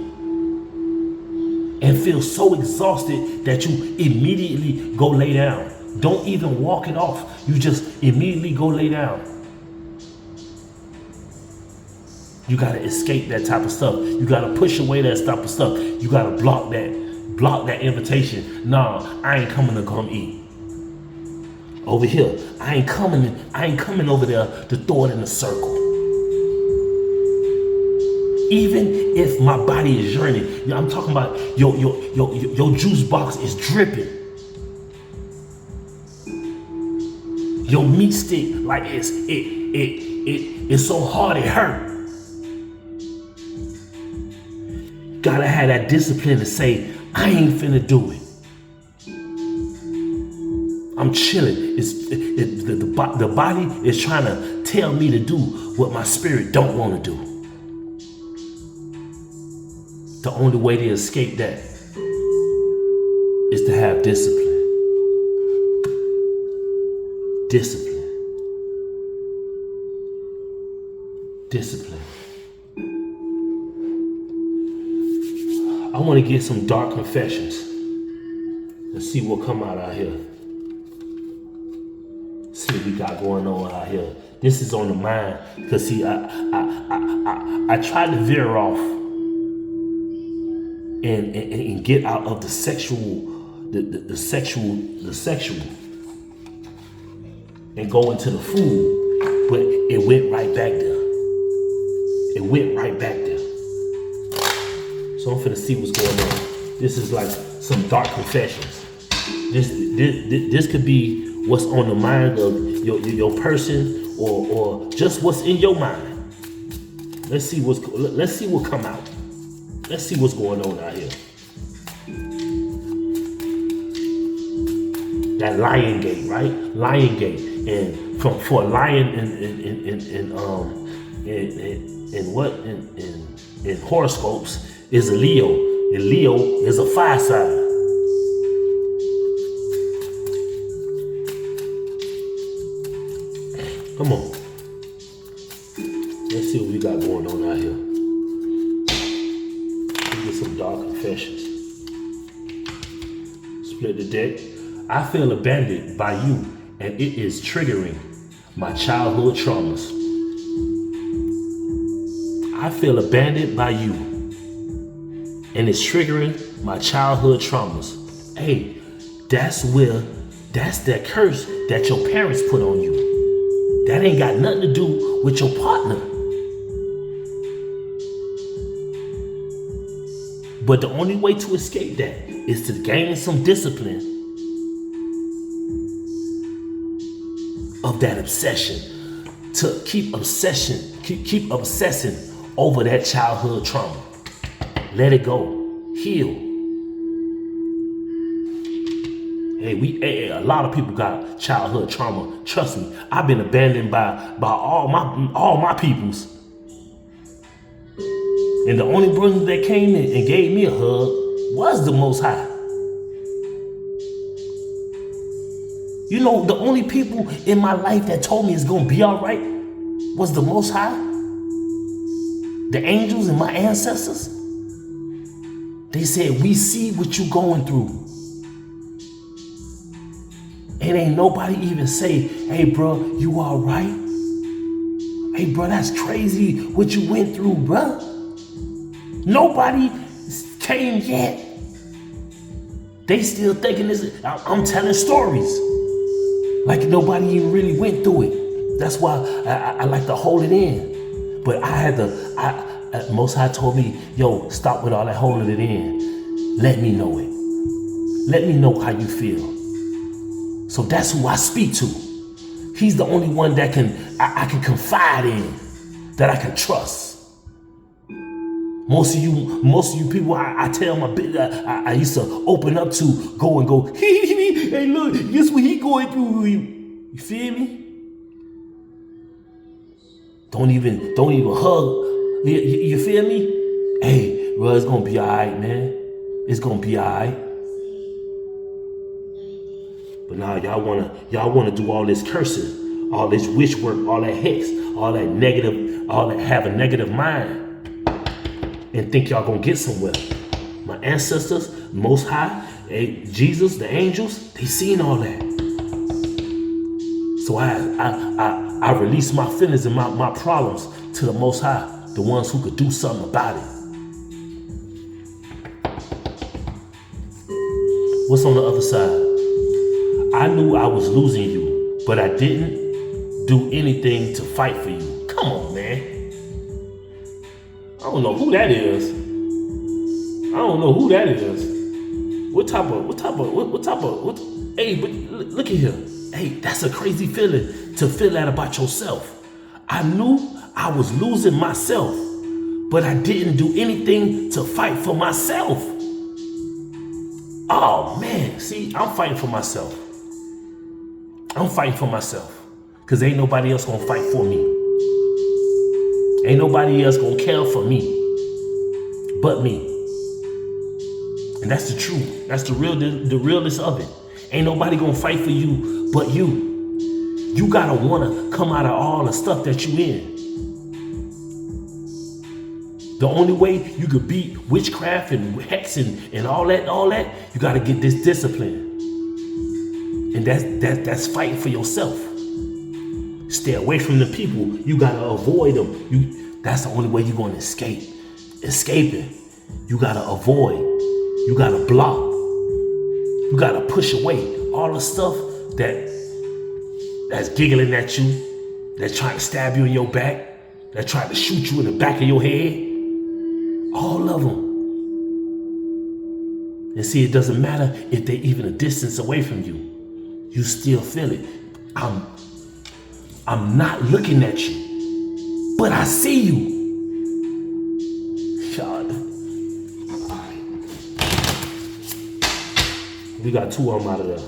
and feel so exhausted that you immediately go lay down. Don't even walk it off. You just immediately go lay down. You gotta escape that type of stuff. You gotta push away that type of stuff. You gotta block that invitation. Nah, I ain't coming to come eat. Over here, I ain't coming over there to throw it in a circle. Even if my body is yearning, I'm talking about your juice box is dripping. Your meat stick, like it's so hard it hurt. Gotta have that discipline to say, I ain't finna do it. I'm chilling. The body is trying to tell me to do what my spirit don't want to do. The only way to escape that is to have discipline. Discipline. Discipline. I want to get some dark confessions. Let's see what come out here. See what we got going on out here. This is on the mind, cause see, I tried to veer off and get out of the sexual, the sexual, and go into the food, but it went right back there. It went right back there. So I'm finna see what's going on. This is like some dark confessions. This could be what's on the mind of your person, or just what's in your mind. Let's see what come out. Let's see what's going on out here. That lion gate, right? Lion gate, and for a lion in horoscopes is a Leo, and Leo is a fire sign. Come on. Let's see what we got going on out here. Let's get some dark confessions. Split the deck. I feel abandoned by you, and it is triggering my childhood traumas. I feel abandoned by you, and it's triggering my childhood traumas. Hey, that's that curse that your parents put on you. That ain't got nothing to do with your partner. But the only way to escape that is to gain some discipline of that obsession, to keep obsessing over that childhood trauma. Let it go. Heal. Hey, a lot of people got childhood trauma. Trust me, I've been abandoned by all my peoples. And the only brother that came in and gave me a hug was the Most High. You know, the only people in my life that told me it's gonna be all right was the Most High. The angels and my ancestors. They said, we see what you going through. And ain't nobody even say, hey bro, you all right? Hey bro, that's crazy what you went through, bro. Nobody came yet. They still thinking this. I'm telling stories like nobody even really went through it. That's why I like to hold it in. But Most High told me, yo, stop with all that holding it in. Let me know it. Let me know how you feel. So that's who I speak to. He's the only one that I can confide in, that I can trust. Most of you people I tell my business, I used to open up to, go, hey look, guess what he going through. You feel me? Don't even hug. You feel me? Hey, bro, it's gonna be all right, man. It's gonna be all right. But now y'all wanna do all this cursing, all this witch work, all that hex, all that negative, all that have a negative mind, and think y'all gonna get somewhere. My ancestors, Most High, Jesus, the angels, they seen all that. So I release my feelings and my problems to the Most High, the ones who could do something about it. What's on the other side? I knew I was losing you, but I didn't do anything to fight for you. Come on, man. I don't know who that is. Hey, but look at here. Hey, that's a crazy feeling to feel that about yourself. I knew I was losing myself, but I didn't do anything to fight for myself. Oh man, see, I'm fighting for myself. Cause ain't nobody else gonna fight for me. Ain't nobody else gonna care for me but me. And that's the truth. That's the realness of it. Ain't nobody gonna fight for you but you. You gotta wanna come out of all the stuff that you in. The only way you could beat witchcraft and hex and all that, you gotta get this discipline. And that's fighting for yourself. Stay away from the people. You gotta avoid them. That's the only way you're gonna escape. Escaping. You gotta avoid. You gotta block. You gotta push away all the stuff that's giggling at you, that's trying to stab you in your back, that's trying to shoot you in the back of your head. All of them. And see, it doesn't matter if they're even a distance away from you. You still feel it. I'm not looking at you, but I see you. God. We got 2 of them out of there.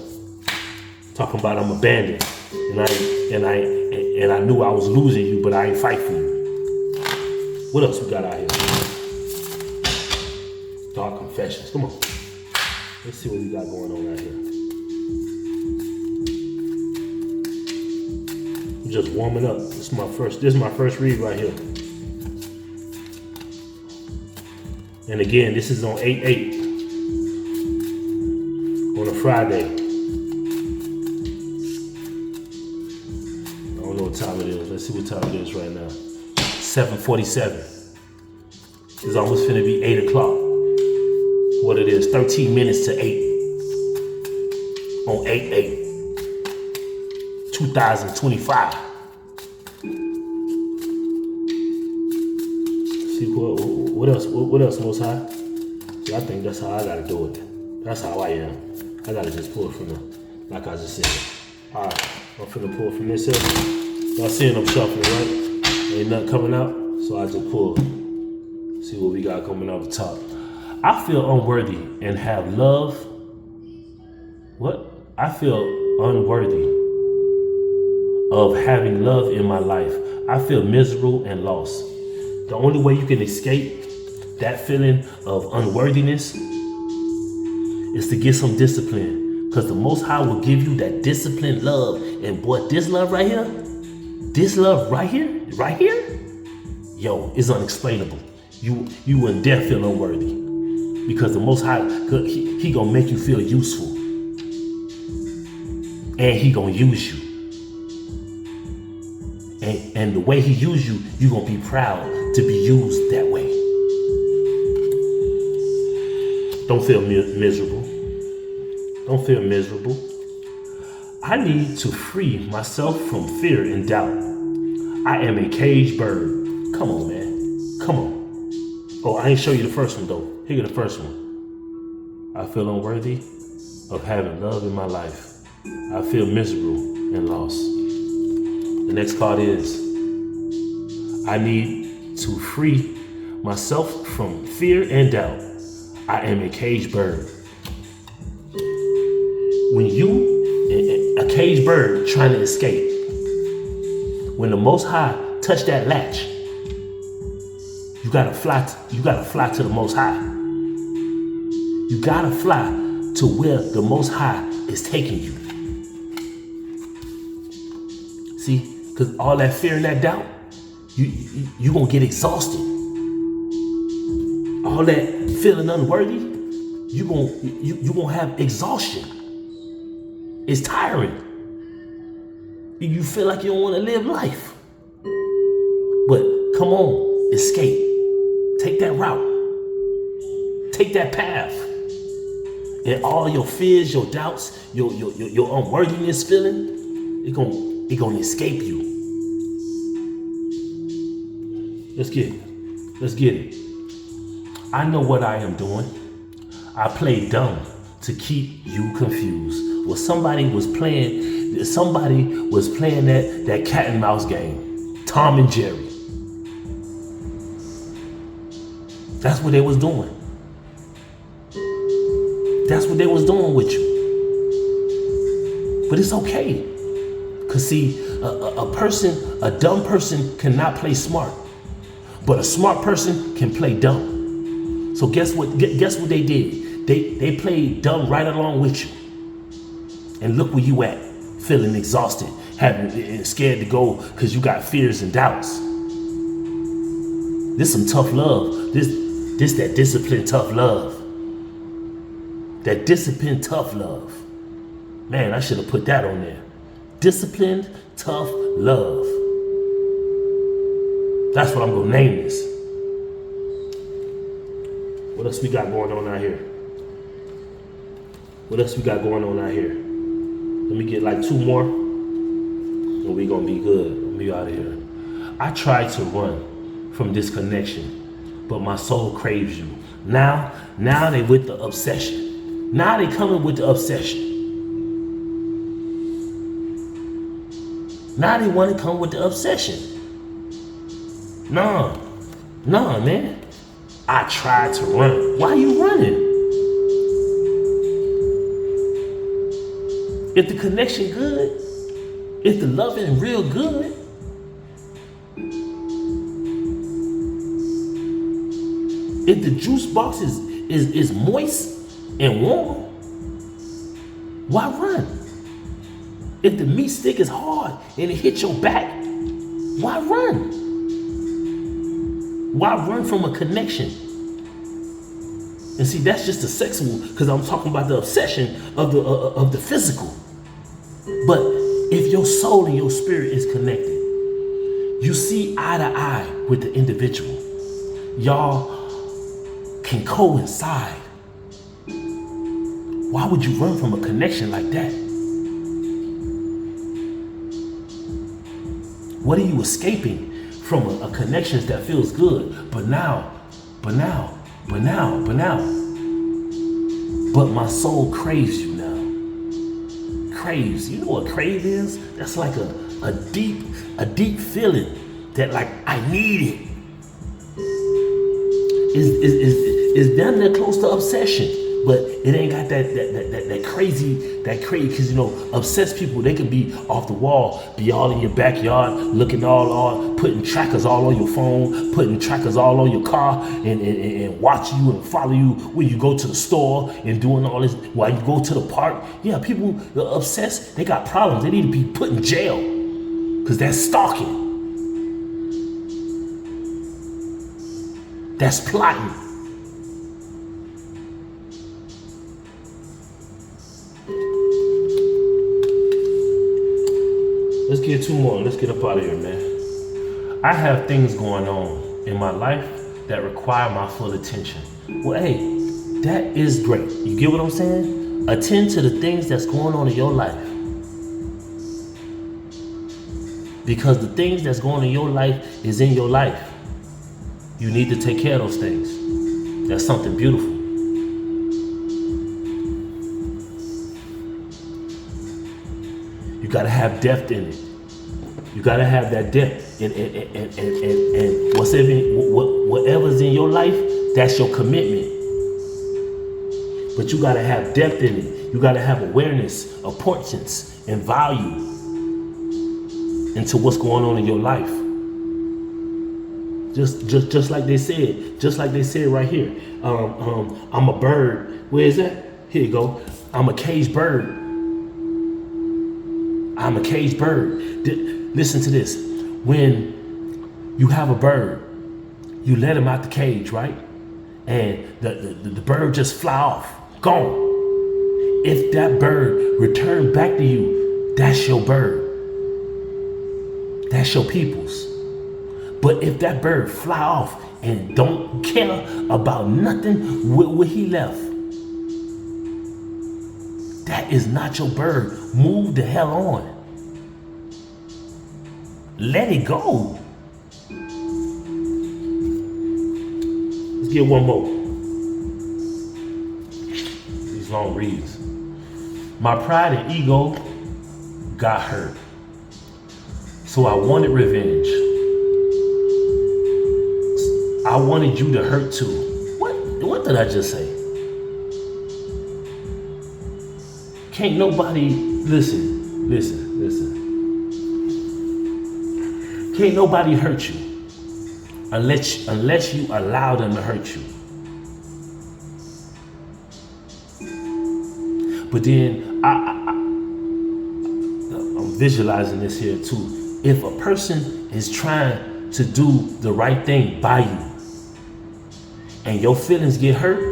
Talking about I'm abandoned. And I knew I was losing you, but I ain't fight for you. What else we got out here? Dark confessions. Come on. Let's see what we got going on out here. I'm just warming up. This is my first read right here. And again, this is on 8/8 on a Friday. I don't know what time it is. Let's see what time it is right now. 7:47. It's almost finna be 8 o'clock. What it is, 13 minutes to 8 on 8/8, 2025. See what else? What else, Most High? See, I think that's how I gotta do it. That's how I am. I gotta just pull it from like I just said. All right, I'm finna pull from this here. Y'all seeing I'm shuffling, right? Ain't nothing coming out, so I just pull. See what we got coming out the top. I feel unworthy and have love. What? I feel unworthy of having love in my life. I feel miserable and lost. The only way you can escape that feeling of unworthiness is to get some discipline. Because the Most High will give you that disciplined love. And boy, this love right here, yo, is unexplainable. You wouldn't dare feel unworthy. Because the Most High, he gonna make you feel useful. And he gonna use you. And the way he used you, you gonna be proud to be used that way. Don't feel miserable. Don't feel miserable. I need to free myself from fear and doubt. I am a caged bird. Come on, man. Come on. Oh, I ain't show you the first one though. Here go the first one. I feel unworthy of having love in my life. I feel miserable and lost. The next card is, I need to free myself from fear and doubt. I am a caged bird. When you, a caged bird trying to escape, when the Most High touch that latch, you gotta fly to the Most High. You gotta fly to where the Most High is taking you. See, because all that fear and that doubt, you gonna get exhausted. All that feeling unworthy, you gonna have exhaustion. It's tiring. You feel like you don't want to live life. But come on, escape. Take that route. Take that path. And all your fears, your doubts, your unworthiness feeling, it gonna escape you. Let's get it. I know what I am doing. I play dumb to keep you confused. Well, somebody was playing that cat and mouse game. Tom and Jerry. That's what they was doing. That's what they was doing with you. But it's okay. Cause see, a dumb person cannot play smart. But a smart person can play dumb. So guess what they did? They played dumb right along with you. And look where you at, feeling exhausted, scared to go because you got fears and doubts. This some tough love. This that disciplined tough love. That disciplined tough love. Man, I should have put that on there. Disciplined, tough love. That's what I'm gonna name this. What else we got going on out here? What else we got going on out here? Let me get like 2 more, and we gonna be good. We'll be out of here. I tried to run from this connection, but my soul craves you. Now they with the obsession. Now they coming with the obsession. Now they want to come with the obsession. Nah, man. I tried to run. Why you running? If the connection good, if the loving real good, if the juice box is moist and warm, why run? If the meat stick is hard and it hits your back, why run? Why run from a connection? And see, that's just the sexual, because I'm talking about the obsession of the physical. But if your soul and your spirit is connected, you see eye to eye with the individual. Y'all can coincide. Why would you run from a connection like that? What are you escaping from a connection that feels good? But my soul craves you now. Craves. You know what crave is? That's like a deep feeling that like I need it. Is down there close to obsession, but it ain't got that crazy, because you know, obsessed people, they can be off the wall, be all in your backyard, looking all putting trackers all on your phone, putting trackers all on your car, and watch you and follow you when you go to the store and doing all this while you go to the park. Yeah, people obsessed, they got problems. They need to be put in jail because that's stalking. That's plotting. Let's get 2 more. Let's get up out of here, man. I have things going on in my life that require my full attention. Well, hey, that is great. You get what I'm saying? Attend to the things that's going on in your life. Because the things that's going on in your life is in your life. You need to take care of those things. That's something beautiful. You gotta have depth in it. You gotta have that depth, and whatever's in your life, that's your commitment. But you gotta have depth in it. You gotta have awareness, importance, and value into what's going on in your life. Just like they said right here. I'm a bird. Where is that? Here you go. I'm a caged bird. I'm a caged bird. Listen to this. When you have a bird, you let him out the cage, right? And the bird just fly off, gone. If that bird return back to you, that's your bird. That's your people's. But if that bird fly off and don't care about nothing where he left, that is not your bird. Move the hell on. Let it go. Let's get 1 more. These long reads. My pride and ego got hurt, so I wanted revenge. I wanted you to hurt too. What did I just say? Can't nobody, listen. Can't nobody hurt you unless you allow them to hurt you. But then I'm visualizing this here too. If a person is trying to do the right thing by you and your feelings get hurt,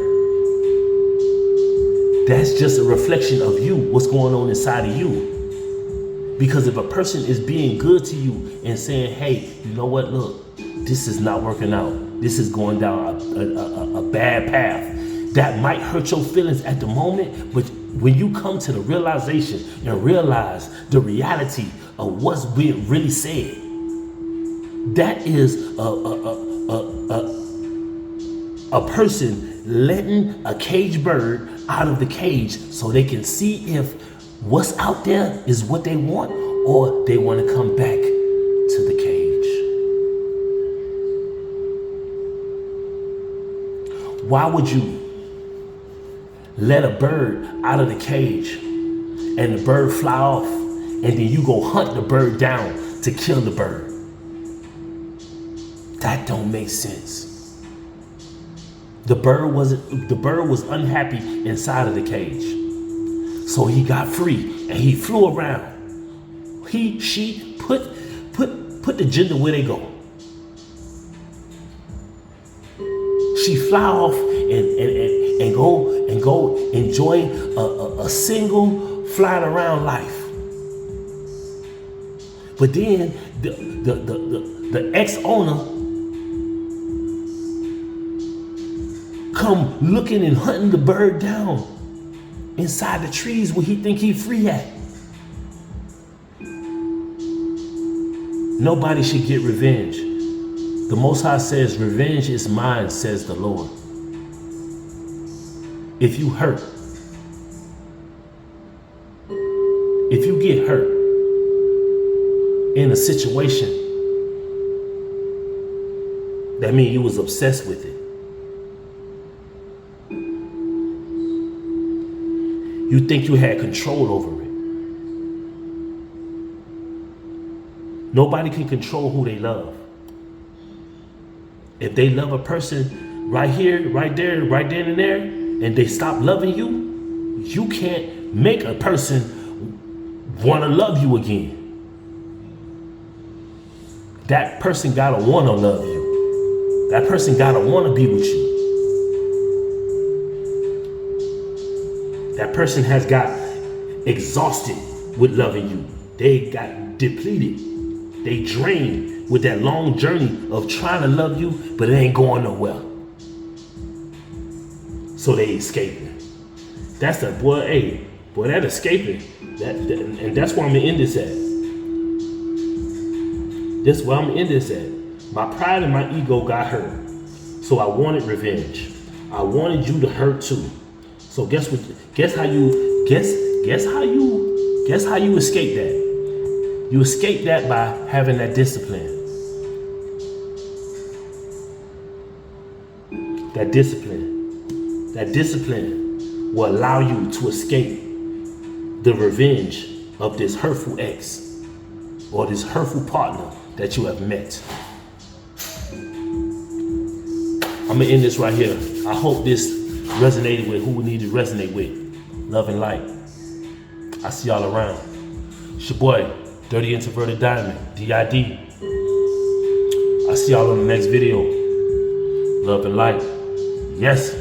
that's just a reflection of you, what's going on inside of you. Because if a person is being good to you and saying, hey, you know what, look, this is not working out. This is going down a bad path. That might hurt your feelings at the moment, but when you come to the realization and realize the reality of what's being really said, that is a person letting a caged bird out of the cage so they can see if what's out there is what they want, or they want to come back to the cage. Why would you let a bird out of the cage and the bird fly off, and then you go hunt the bird down to kill the bird? That don't make sense. The bird was unhappy inside of the cage. So he got free and he flew around. She put the gender where they go. She fly off and go enjoy a single flying around life. But then the ex-owner come looking and hunting the bird down inside the trees where he think he free at. Nobody should get revenge. The Most High says, revenge is mine, says the Lord. If you hurt, if you get hurt in a situation, that means you was obsessed with it. You think you had control over it. Nobody can control who they love. If they love a person right here, right there, right then and there, and they stop loving you, you can't make a person want to love you again. That person gotta want to love you. That person gotta want to be with you. That person has got exhausted with loving you. They got depleted. They drained with that long journey of trying to love you, but it ain't going nowhere. So they escaping. That's the boy, hey, boy, that escaping. And that's where I'm gonna end this at. That's where I'm gonna end this at. My pride and my ego got hurt. So I wanted revenge. I wanted you to hurt too. So guess how you escape that? You escape that by having that discipline. That discipline will allow you to escape the revenge of this hurtful ex or this hurtful partner that you have met. I'm gonna end this right here. I hope this resonated with who we need to resonate with. Love and light. I see y'all around. It's your boy, Dirty Introverted Diamond, D.I.D. I see y'all on the next video. Love and light. Yes.